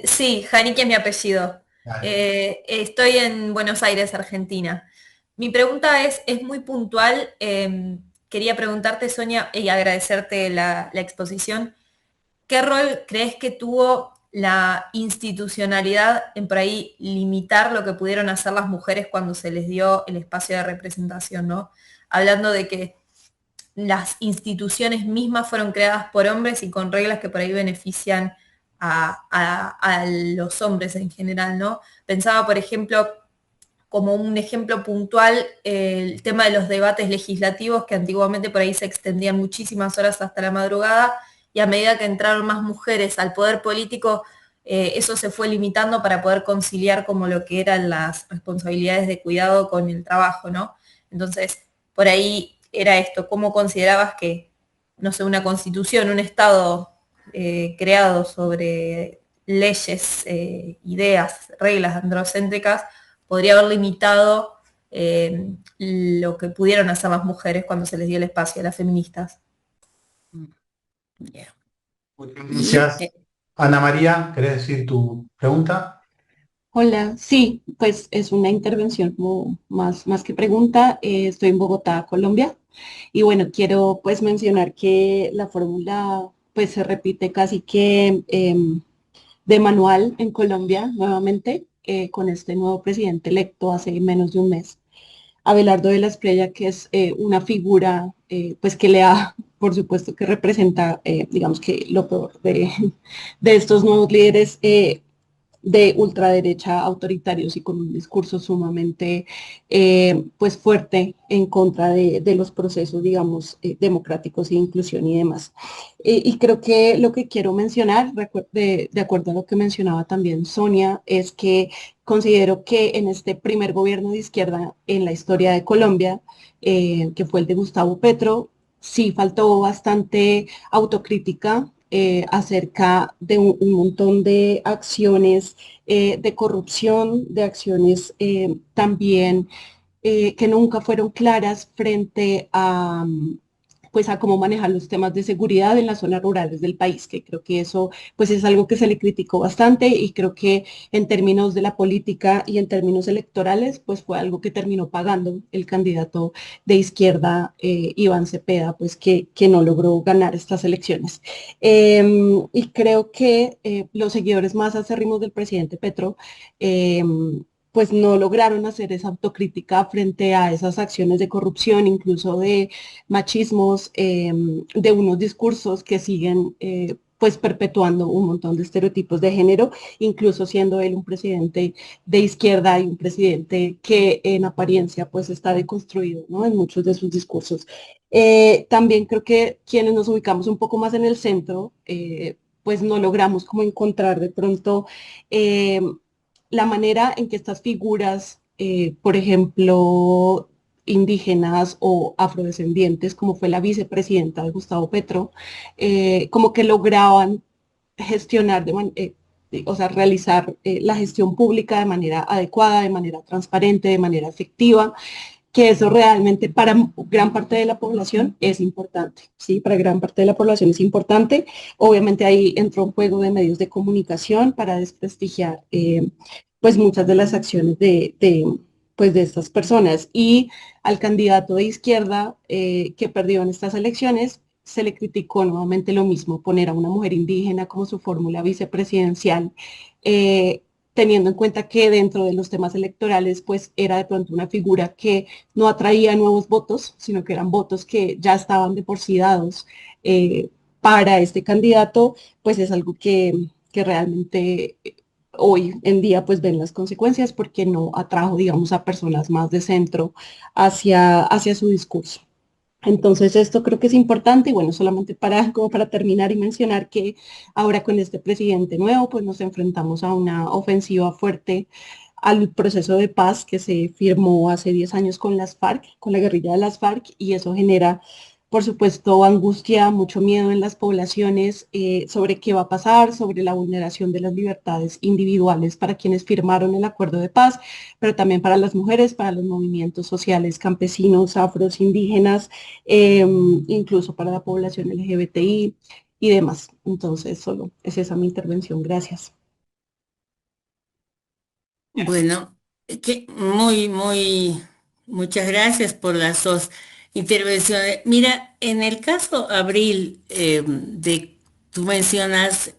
sí, Janique es mi apellido. Dale. Estoy en Buenos Aires, Argentina. Mi pregunta es muy puntual. Quería preguntarte, Sonia, y agradecerte la exposición. ¿Qué rol crees que tuvo la institucionalidad en por ahí limitar lo que pudieron hacer las mujeres cuando se les dio el espacio de representación, ¿no? Hablando de que las instituciones mismas fueron creadas por hombres y con reglas que por ahí benefician a los hombres en general, ¿no? Pensaba, por ejemplo, como un ejemplo puntual, el tema de los debates legislativos que antiguamente por ahí se extendían muchísimas horas hasta la madrugada y a medida que entraron más mujeres al poder político, eso se fue limitando para poder conciliar como lo que eran las responsabilidades de cuidado con el trabajo, ¿no? Entonces, por ahí era esto, ¿cómo considerabas que, no sé, una constitución, un Estado creado sobre leyes, ideas, reglas androcéntricas, podría haber limitado lo que pudieron hacer las mujeres cuando se les dio el espacio a las feministas? Ya. Muchas Y gracias. Ana María, ¿querés decir tu pregunta? Hola, sí, pues es una intervención como más que pregunta. Estoy en Bogotá, Colombia, y bueno, quiero pues mencionar que la fórmula pues se repite casi que de manual en Colombia nuevamente con este nuevo presidente electo hace menos de un mes. Abelardo de la Espriella, que es una figura pues que le ha, por supuesto, que representa, digamos que lo peor de estos nuevos líderes de ultraderecha autoritarios y con un discurso sumamente pues fuerte en contra de los procesos, digamos, democráticos e inclusión y demás. Y creo que lo que quiero mencionar, de acuerdo a lo que mencionaba también Sonia, es que considero que en este primer gobierno de izquierda en la historia de Colombia, que fue el de Gustavo Petro, sí faltó bastante autocrítica acerca de un montón de acciones de corrupción, de acciones también que nunca fueron claras frente a, pues a cómo manejar los temas de seguridad en las zonas rurales del país, que creo que eso pues es algo que se le criticó bastante y creo que en términos de la política y en términos electorales pues fue algo que terminó pagando el candidato de izquierda Iván Cepeda, pues que no logró ganar estas elecciones. Y creo que los seguidores más acérrimos del presidente Petro pues no lograron hacer esa autocrítica frente a esas acciones de corrupción, incluso de machismos, de unos discursos que siguen pues perpetuando un montón de estereotipos de género, incluso siendo él un presidente de izquierda y un presidente que en apariencia pues está deconstruido, ¿no? En muchos de sus discursos. También creo que quienes nos ubicamos un poco más en el centro, pues no logramos como encontrar de pronto la manera en que estas figuras, por ejemplo, indígenas o afrodescendientes, como fue la vicepresidenta de Gustavo Petro, como que lograban gestionar, o sea, realizar la gestión pública de manera adecuada, de manera transparente, de manera efectiva, que eso realmente para gran parte de la población es importante, ¿sí? Para gran parte de la población es importante. Obviamente ahí entró un juego de medios de comunicación para desprestigiar pues muchas de las acciones pues de estas personas. Y al candidato de izquierda que perdió en estas elecciones, se le criticó nuevamente lo mismo, poner a una mujer indígena como su fórmula vicepresidencial, teniendo en cuenta que dentro de los temas electorales, pues era de pronto una figura que no atraía nuevos votos, sino que eran votos que ya estaban de por sí dados para este candidato, pues es algo que realmente hoy en día pues ven las consecuencias porque no atrajo, digamos, a personas más de centro hacia su discurso. Entonces, esto creo que es importante y bueno, solamente para, como para terminar y mencionar que ahora con este presidente nuevo, pues nos enfrentamos a una ofensiva fuerte al proceso de paz que se firmó hace 10 años con las FARC, con la guerrilla de las FARC, y eso genera, por supuesto, angustia, mucho miedo en las poblaciones sobre qué va a pasar, sobre la vulneración de las libertades individuales para quienes firmaron el acuerdo de paz, pero también para las mujeres, para los movimientos sociales campesinos, afros, indígenas, incluso para la población LGBTI y demás. Entonces, solo es esa mi intervención. Gracias. bueno, que muy, muy Muchas gracias por las dos intervenciones. Mira, en el caso Abril, tú mencionas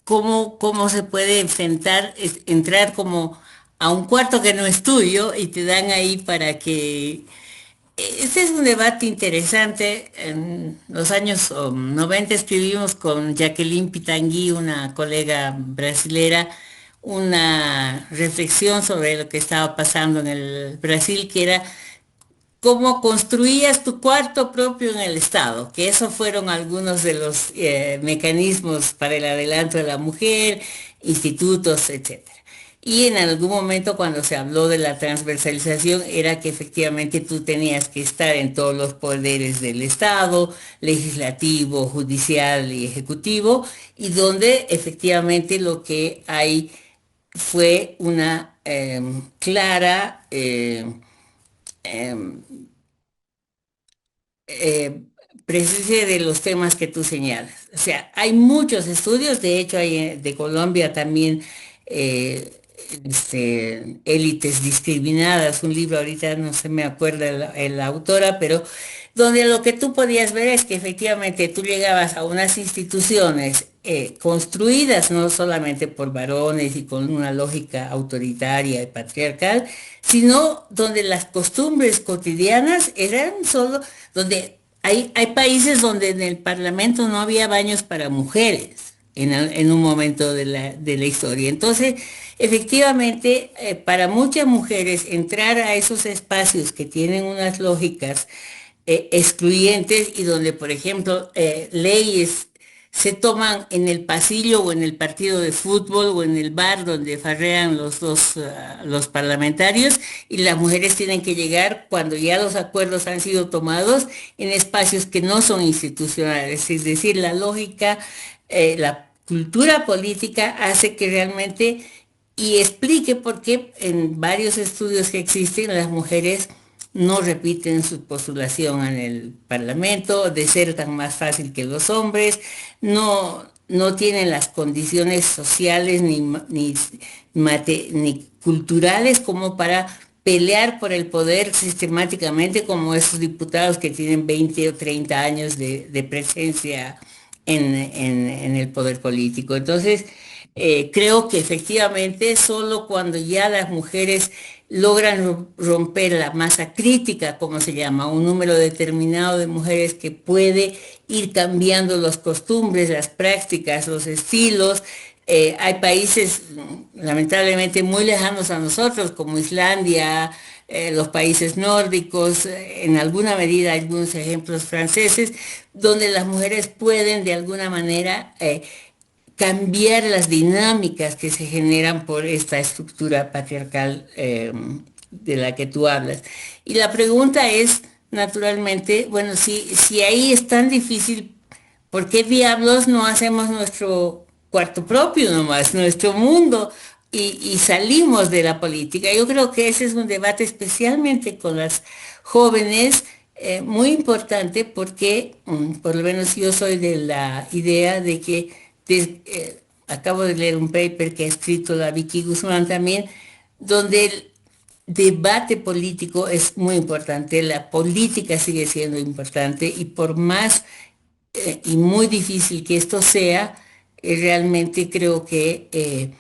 cómo se puede entrar como a un cuarto que no es tuyo y te dan ahí para que... Este es un debate interesante. En los años 90 escribimos con Jacqueline Pitangui, una colega brasilera, una reflexión sobre lo que estaba pasando en el Brasil, que era cómo construías tu cuarto propio en el Estado, que esos fueron algunos de los mecanismos para el adelanto de la mujer, institutos, etcétera. Y en algún momento cuando se habló de la transversalización era que efectivamente tú tenías que estar en todos los poderes del Estado, legislativo, judicial y ejecutivo, y donde efectivamente lo que hay fue una clara em, eh, presencia de los temas que tú señalas. O sea, hay muchos estudios, de hecho hay de Colombia también élites discriminadas, un libro ahorita no se me acuerda la autora, pero donde lo que tú podías ver es que efectivamente tú llegabas a unas instituciones construidas no solamente por varones y con una lógica autoritaria y patriarcal, sino donde las costumbres cotidianas eran solo, donde hay países donde en el Parlamento no había baños para mujeres en un momento de la historia. Entonces, efectivamente, para muchas mujeres entrar a esos espacios que tienen unas lógicas excluyentes y donde, por ejemplo, leyes se toman en el pasillo o en el partido de fútbol o en el bar donde farrean los parlamentarios y las mujeres tienen que llegar cuando ya los acuerdos han sido tomados en espacios que no son institucionales. Es decir, la lógica, la cultura política hace que realmente y explique por qué en varios estudios que existen las mujeres no repiten su postulación en el Parlamento, desertan más fácil que los hombres, no tienen las condiciones sociales ni culturales como para pelear por el poder sistemáticamente como esos diputados que tienen 20 o 30 años de presencia en el poder político. Entonces, creo que efectivamente solo cuando ya las mujeres logran romper la masa crítica, como se llama, un número determinado de mujeres que puede ir cambiando las costumbres, las prácticas, los estilos. Hay países lamentablemente muy lejanos a nosotros, como Islandia, los países nórdicos, en alguna medida algunos ejemplos franceses, donde las mujeres pueden de alguna manera cambiar las dinámicas que se generan por esta estructura patriarcal de la que tú hablas. Y la pregunta es, naturalmente, bueno, si ahí es tan difícil, ¿por qué diablos no hacemos nuestro cuarto propio nomás, nuestro mundo? Y salimos de la política. Yo creo que ese es un debate especialmente con las jóvenes, muy importante porque, por lo menos yo soy de la idea de que acabo de leer un paper que ha escrito la Vicky Guzmán también, donde el debate político es muy importante, la política sigue siendo importante y por más y muy difícil que esto sea, realmente creo que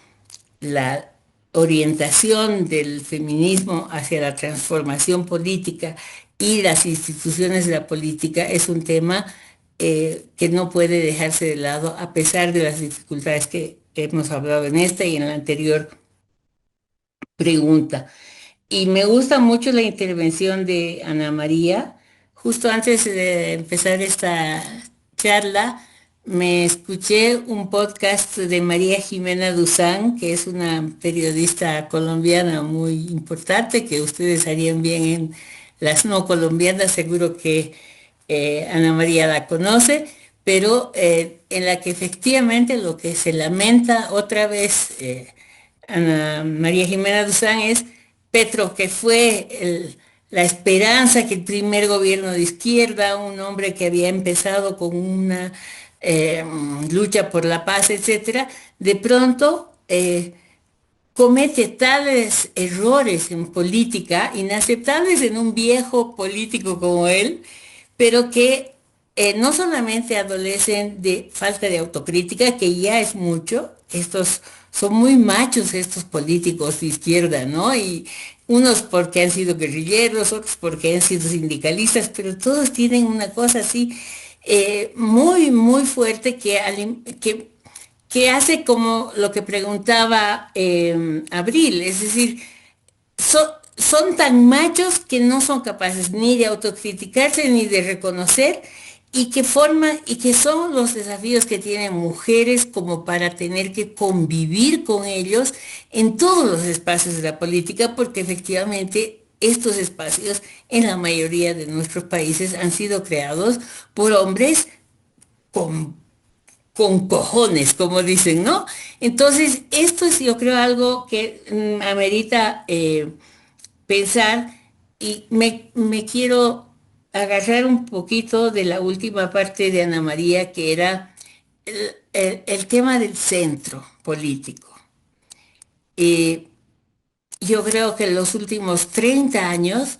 la orientación del feminismo hacia la transformación política y las instituciones de la política es un tema que no puede dejarse de lado a pesar de las dificultades que hemos hablado en esta y en la anterior pregunta. Y me gusta mucho la intervención de Ana María. Justo antes de empezar esta charla, me escuché un podcast de María Jimena Duzán, que es una periodista colombiana muy importante, que ustedes harían bien en las no colombianas, seguro que Ana María la conoce, pero en la que efectivamente lo que se lamenta otra vez Ana María Jimena Duzán es Petro, que fue la esperanza que el primer gobierno de izquierda, un hombre que había empezado con una lucha por la paz, etcétera, de pronto comete tales errores en política, inaceptables en un viejo político como él, pero que no solamente adolecen de falta de autocrítica, que ya es mucho, estos son muy machos estos políticos de izquierda, ¿no? Y unos porque han sido guerrilleros, otros porque han sido sindicalistas, pero todos tienen una cosa así muy, muy fuerte que hace como lo que preguntaba Abril, es decir, son tan machos que no son capaces ni de autocriticarse ni de reconocer y que son los desafíos que tienen mujeres como para tener que convivir con ellos en todos los espacios de la política, porque efectivamente estos espacios en la mayoría de nuestros países han sido creados por hombres con cojones, como dicen, ¿no? Entonces, esto es, yo creo, algo que amerita pensar y me quiero agarrar un poquito de la última parte de Ana María, que era el tema del centro político. Eh, yo creo que en los últimos 30 años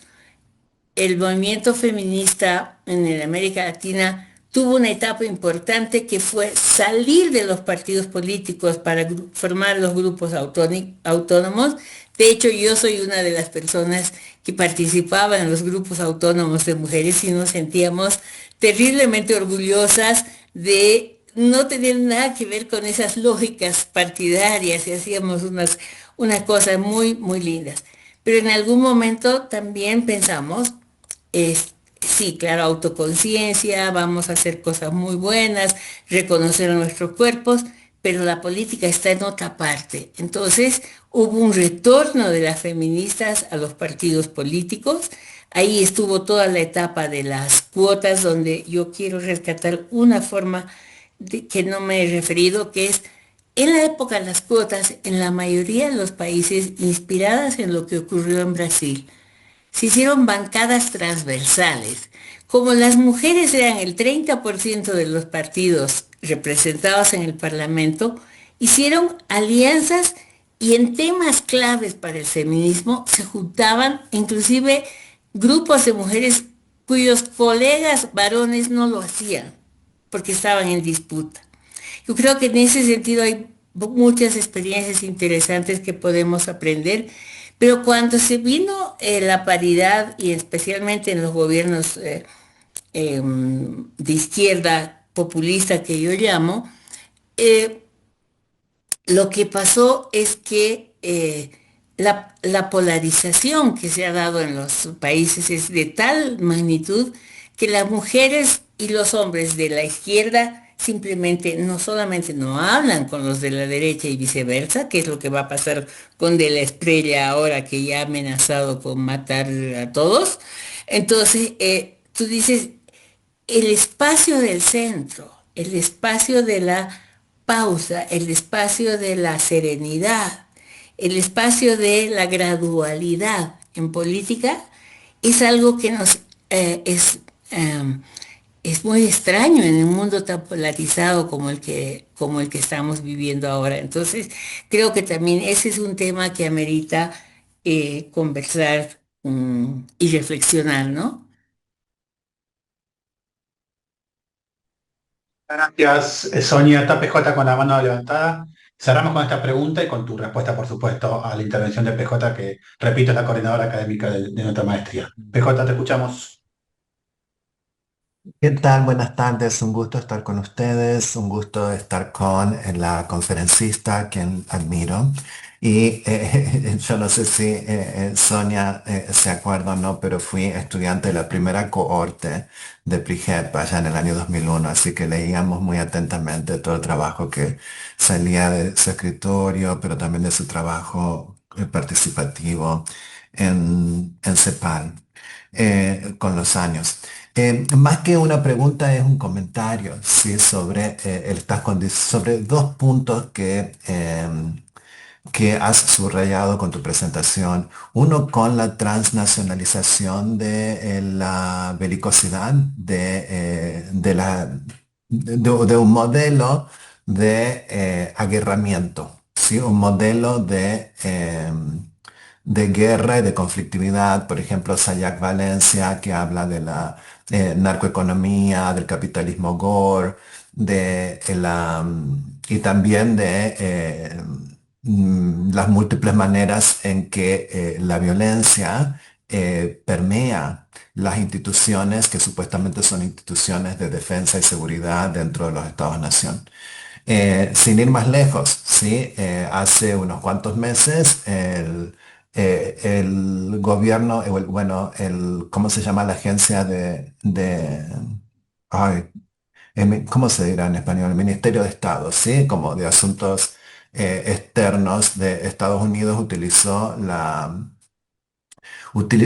el movimiento feminista en América Latina tuvo una etapa importante que fue salir de los partidos políticos para formar los grupos autónomos. De hecho, yo soy una de las personas que participaba en los grupos autónomos de mujeres y nos sentíamos terriblemente orgullosas de no tener nada que ver con esas lógicas partidarias y hacíamos unas cosas muy, muy lindas. Pero en algún momento también pensamos, sí, claro, autoconciencia, vamos a hacer cosas muy buenas, reconocer nuestros cuerpos, pero la política está en otra parte. Entonces hubo un retorno de las feministas a los partidos políticos. Ahí estuvo toda la etapa de las cuotas, donde yo quiero rescatar una forma que no me he referido, que es en la época de las cuotas, en la mayoría de los países, inspiradas en lo que ocurrió en Brasil, se hicieron bancadas transversales. Como las mujeres eran el 30% de los partidos representados en el Parlamento, hicieron alianzas y en temas claves para el feminismo se juntaban inclusive grupos de mujeres cuyos colegas varones no lo hacían porque estaban en disputa. Yo creo que en ese sentido hay muchas experiencias interesantes que podemos aprender, pero cuando se vino la paridad y especialmente en los gobiernos de izquierda populista que yo llamo, eh, lo que pasó es que la polarización que se ha dado en los países es de tal magnitud que las mujeres y los hombres de la izquierda simplemente no solamente no hablan con los de la derecha y viceversa, que es lo que va a pasar con De la Estrella ahora que ya ha amenazado con matar a todos. Entonces, tú dices, el espacio del centro, el espacio de la pausa, el espacio de la serenidad, el espacio de la gradualidad en política es algo que nos es muy extraño en un mundo tan polarizado como el que estamos viviendo ahora. Entonces, creo que también ese es un tema que amerita conversar y reflexionar, ¿no? Gracias, Sonia. Está PJ con la mano levantada. Cerramos con esta pregunta y con tu respuesta, por supuesto, a la intervención de PJ, que, repito, es la coordinadora académica de nuestra maestría. PJ, te escuchamos. ¿Qué tal? Buenas tardes, un gusto estar con ustedes, un gusto estar con la conferencista, a quien admiro. Y yo no sé si Sonia se acuerda o no, pero fui estudiante de la primera cohorte de PRIGEP allá en el año 2001, así que leíamos muy atentamente todo el trabajo que salía de su escritorio, pero también de su trabajo participativo en CEPAL con los años. Más que una pregunta es un comentario, ¿sí? Sobre, sobre dos puntos que has subrayado con tu presentación. Uno con la transnacionalización de la belicosidad, de un modelo de aguerramiento, ¿sí? Un modelo de guerra y de conflictividad, por ejemplo, Sayak Valencia, que habla de la narcoeconomía, del capitalismo gore, y también de las múltiples maneras en que la violencia permea las instituciones que supuestamente son instituciones de defensa y seguridad dentro de los Estados-nación. Sin ir más lejos, ¿sí? Hace unos cuantos meses el gobierno, bueno, ¿cómo se llama la agencia ay, ¿cómo se dirá en español? El Ministerio de Estado, ¿sí? Como de Asuntos Externos de Estados Unidos utilizó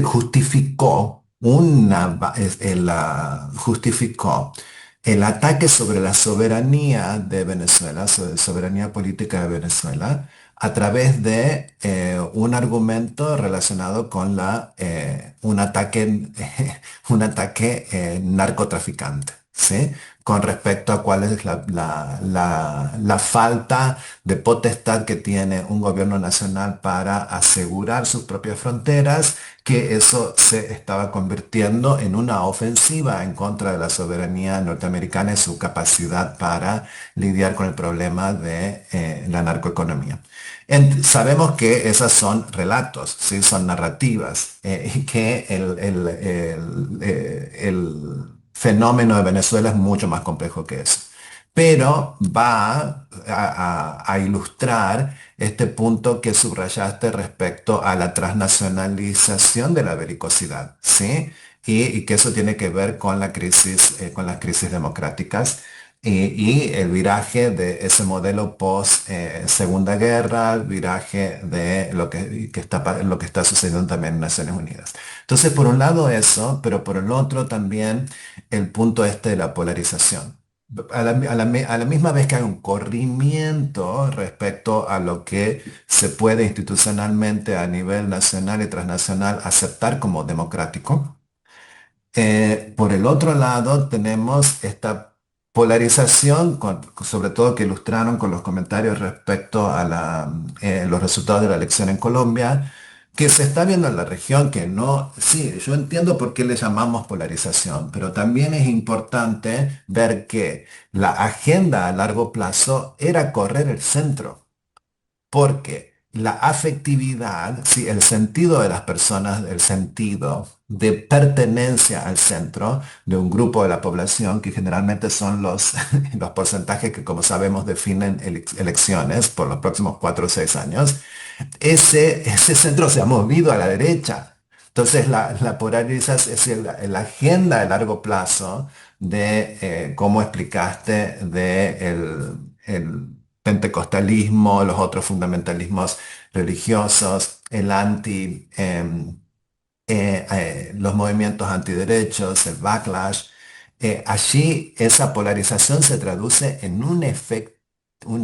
justificó justificó el ataque sobre la soberanía de Venezuela, sobre soberanía política de Venezuela, a través de un argumento relacionado con un ataque narcotraficante, ¿sí? Con respecto a cuál es la falta de potestad que tiene un gobierno nacional para asegurar sus propias fronteras, que eso se estaba convirtiendo en una ofensiva en contra de la soberanía norteamericana y su capacidad para lidiar con el problema de la narcoeconomía. Sabemos que esas son relatos, ¿sí? Son narrativas, y que el fenómeno de Venezuela es mucho más complejo que eso. Pero va a ilustrar este punto que subrayaste respecto a la transnacionalización de la belicosidad, ¿sí? Y que eso tiene que ver con la crisis, con las crisis democráticas y el viraje de ese modelo post Segunda Guerra, el viraje de lo que está sucediendo también en Naciones Unidas. Entonces, por un lado eso, pero por el otro también el punto este de la polarización. A la misma vez que hay un corrimiento respecto a lo que se puede institucionalmente a nivel nacional y transnacional aceptar como democrático, por el otro lado tenemos esta polarización, sobre todo que ilustraron con los comentarios respecto a los resultados de la elección en Colombia, que se está viendo en la región, que no, sí, yo entiendo por qué le llamamos polarización, pero también es importante ver que la agenda a largo plazo era correr el centro, porque la afectividad, sí, el sentido de las personas, el sentido de pertenencia al centro de un grupo de la población, que generalmente son los porcentajes que, como sabemos, definen elecciones por los próximos 4 o 6 años, ese centro se ha movido a la derecha. Entonces, la polarización, es decir, la agenda de largo plazo de, cómo explicaste, de el pentecostalismo, los otros fundamentalismos religiosos, los movimientos antiderechos, el backlash. Allí esa polarización se traduce en una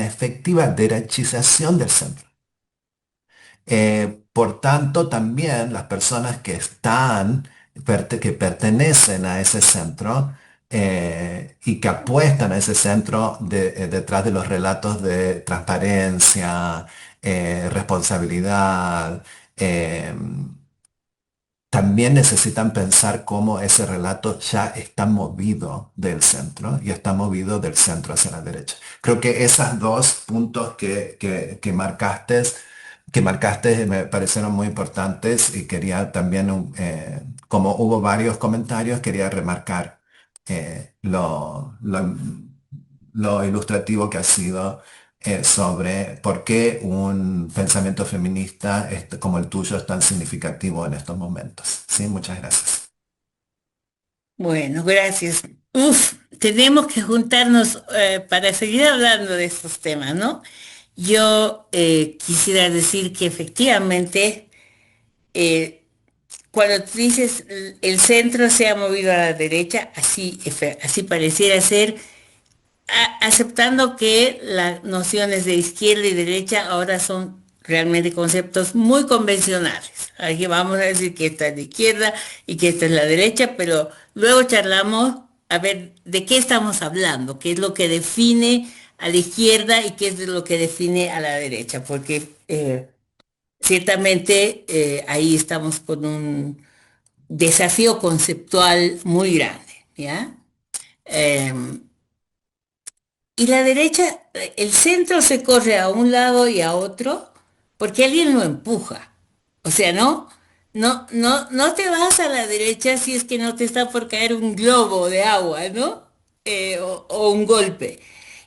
efectiva derechización del centro. Por tanto, también las personas que pertenecen a ese centro y que apuestan a ese centro detrás de los relatos de transparencia, responsabilidad, también necesitan pensar cómo ese relato ya está movido del centro y está movido del centro hacia la derecha. Creo que esos dos puntos que marcaste me parecieron muy importantes y quería también, como hubo varios comentarios, quería remarcar lo ilustrativo que ha sido sobre por qué un pensamiento feminista como el tuyo es tan significativo en estos momentos. Sí, muchas gracias. Bueno, gracias. Uf, tenemos que juntarnos para seguir hablando de estos temas, ¿no? Yo quisiera decir que efectivamente, eh, cuando tú dices el centro se ha movido a la derecha, así pareciera ser, aceptando que las nociones de izquierda y derecha ahora son realmente conceptos muy convencionales. Aquí vamos a decir que esta es la izquierda y que esta es la derecha, pero luego charlamos a ver de qué estamos hablando, qué es lo que define a la izquierda y qué es lo que define a la derecha, porque ciertamente ahí estamos con un desafío conceptual muy grande, ¿ya? Em, y la derecha, el centro se corre a un lado y a otro porque alguien lo empuja. O sea, no te vas a la derecha si es que no te está por caer un globo de agua, ¿no? O un golpe.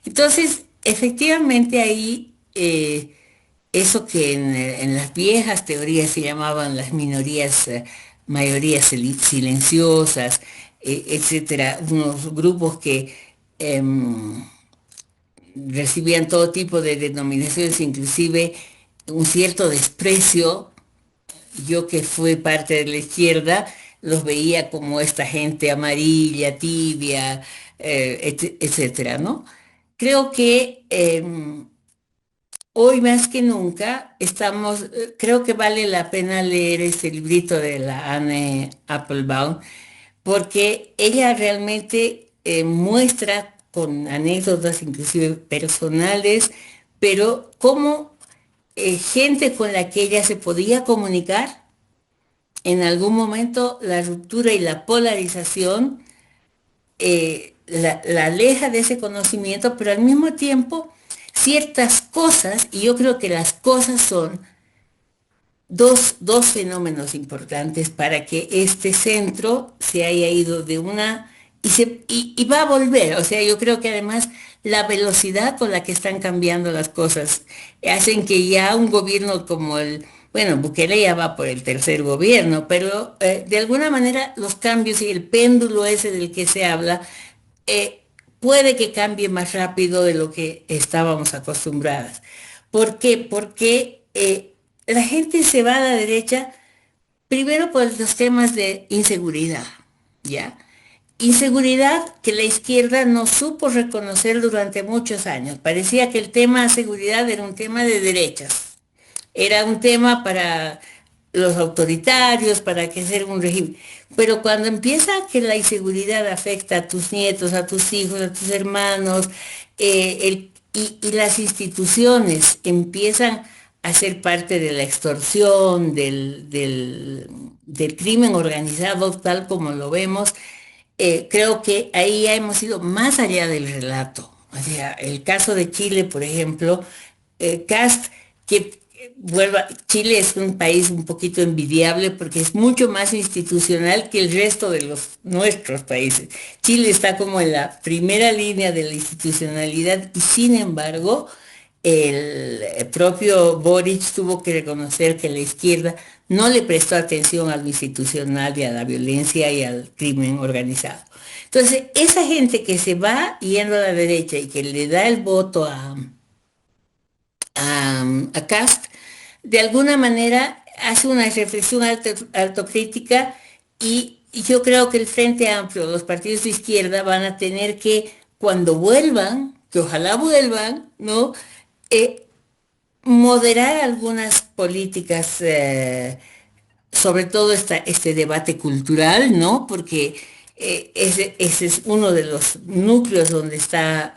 Entonces, efectivamente ahí, eso que en las viejas teorías se llamaban las minorías, mayorías silenciosas, etcétera, unos grupos que recibían todo tipo de denominaciones, inclusive un cierto desprecio. Yo que fui parte de la izquierda, los veía como esta gente amarilla, tibia, etcétera, ¿no? Creo que hoy más que nunca estamos, creo que vale la pena leer este librito de la Anne Applebaum, porque ella realmente muestra con anécdotas inclusive personales, pero cómo gente con la que ella se podía comunicar, en algún momento la ruptura y la polarización la aleja de ese conocimiento, pero al mismo tiempo ciertas cosas, y yo creo que las cosas son dos fenómenos importantes para que este centro se haya ido de una y va a volver. O sea, yo creo que además la velocidad con la que están cambiando las cosas hacen que ya un gobierno como bueno, Bukele ya va por el tercer gobierno, pero de alguna manera los cambios y el péndulo ese del que se habla eh, puede que cambie más rápido de lo que estábamos acostumbradas. ¿Por qué? Porque la gente se va a la derecha primero por los temas de inseguridad, ¿ya? Inseguridad que la izquierda no supo reconocer durante muchos años. Parecía que el tema de seguridad era un tema de derechas, era un tema para los autoritarios, para que sea un régimen. Pero cuando empieza que la inseguridad afecta a tus nietos, a tus hijos, a tus hermanos, y las instituciones empiezan a ser parte de la extorsión, del crimen organizado, tal como lo vemos, creo que ahí ya hemos ido más allá del relato. O sea, el caso de Chile, por ejemplo, Cast, que Chile es un país un poquito envidiable porque es mucho más institucional que el resto de nuestros países. Chile está como en la primera línea de la institucionalidad y sin embargo el propio Boric tuvo que reconocer que la izquierda no le prestó atención a lo institucional y a la violencia y al crimen organizado. Entonces, esa gente que se va yendo a la derecha y que le da el voto a Cast, de alguna manera hace una reflexión autocrítica y yo creo que el Frente Amplio, los partidos de izquierda van a tener que, cuando vuelvan, que ojalá vuelvan, ¿no? Eh, Moderar algunas políticas, sobre todo este debate cultural, ¿no? Porque ese es uno de los núcleos donde está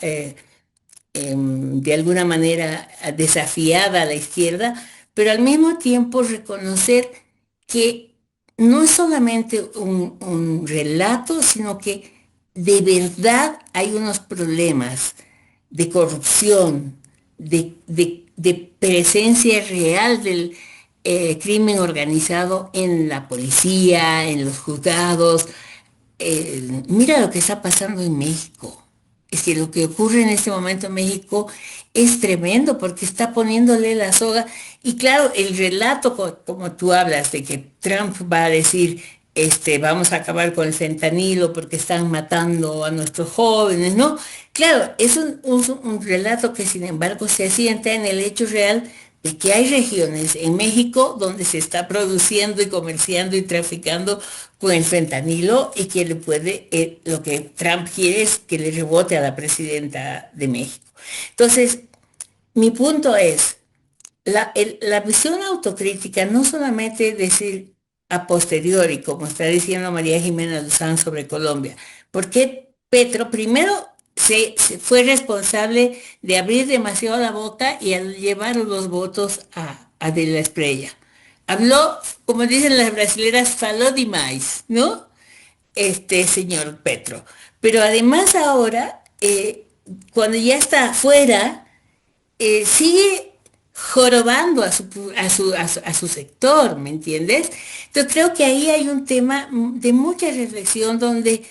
de alguna manera desafiada a la izquierda, pero al mismo tiempo reconocer que no es solamente un relato, sino que de verdad hay unos problemas de corrupción, de presencia real del crimen organizado en la policía, en los juzgados. Mira lo que está pasando en México. Es que lo que ocurre en este momento en México es tremendo porque está poniéndole la soga. Y claro, el relato, como tú hablas, de que Trump va a decir, vamos a acabar con el fentanilo porque están matando a nuestros jóvenes, ¿no? Claro, es un relato que sin embargo se asienta en el hecho real de que hay regiones en México donde se está produciendo y comerciando y traficando con el fentanilo y que lo que Trump quiere es que le rebote a la presidenta de México. Entonces, mi punto es, la visión autocrítica no solamente decir a posteriori, como está diciendo María Jimena Duzán sobre Colombia, porque Petro primero se fue responsable de abrir demasiado la boca y al llevar los votos a De la Espriella. Habló, como dicen las brasileras, faló demais, ¿no? Este señor Petro. Pero además ahora, cuando ya está afuera, sigue jorobando a su sector, ¿me entiendes? Entonces creo que ahí hay un tema de mucha reflexión donde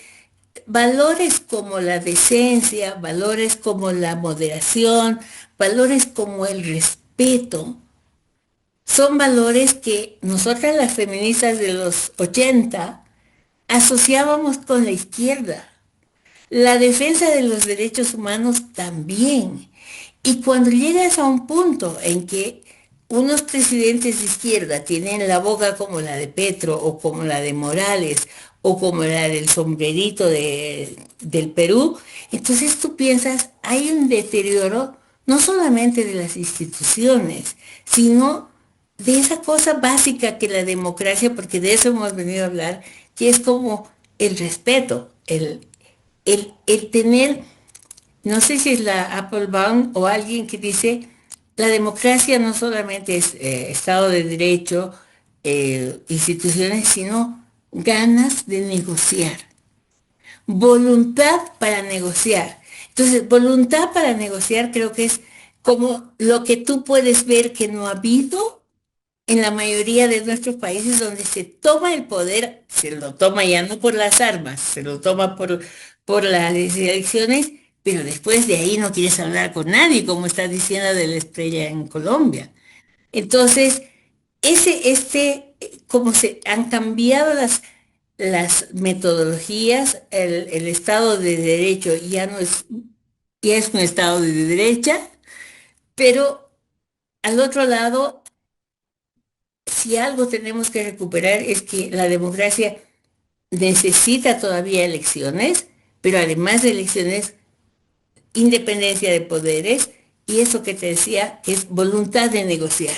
valores como la decencia, valores como la moderación, valores como el respeto, son valores que nosotras las feministas de los 80 asociábamos con la izquierda. La defensa de los derechos humanos también. Y cuando llegas a un punto en que unos presidentes de izquierda tienen la boca como la de Petro o como la de Morales o como la del sombrerito del Perú, entonces tú piensas, hay un deterioro no solamente de las instituciones, sino de esa cosa básica que la democracia, porque de eso hemos venido a hablar, que es como el respeto, el tener, no sé si es la Applebaum o alguien que dice, la democracia no solamente es Estado de Derecho, instituciones, sino ganas de negociar, voluntad para negociar. Entonces, voluntad para negociar creo que es como lo que tú puedes ver que no ha habido en la mayoría de nuestros países donde se toma el poder, se lo toma ya no por las armas, se lo toma por las elecciones, pero después de ahí no quieres hablar con nadie, como está diciendo De la Espriella en Colombia. Entonces, como se han cambiado las metodologías, el Estado de Derecho ya es un Estado de derecha, pero al otro lado, si algo tenemos que recuperar es que la democracia necesita todavía elecciones, pero además de elecciones, independencia de poderes y eso que te decía, que es voluntad de negociar.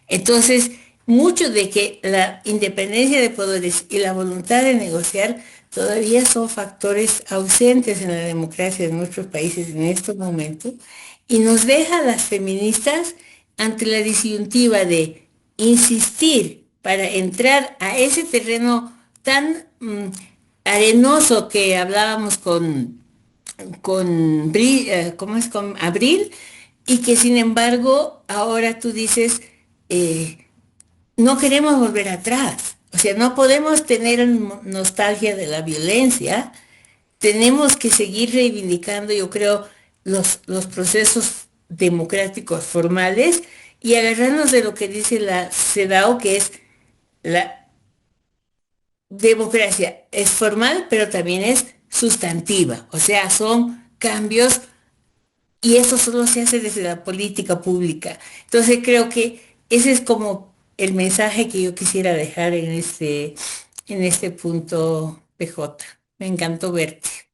Entonces, mucho de que la independencia de poderes y la voluntad de negociar todavía son factores ausentes en la democracia de nuestros países en estos momentos y nos deja a las feministas ante la disyuntiva de insistir para entrar a ese terreno tan arenoso que hablábamos ¿cómo es? Con Abril, y que sin embargo ahora tú dices, eh, no queremos volver atrás. O sea, no podemos tener nostalgia de la violencia, tenemos que seguir reivindicando, yo creo, los procesos democráticos formales y agarrarnos de lo que dice la CEDAW, que es la democracia es formal, pero también es sustantiva. O sea, son cambios y eso solo se hace desde la política pública. Entonces creo que ese es como el mensaje que yo quisiera dejar en este punto, PJ. Me encantó verte.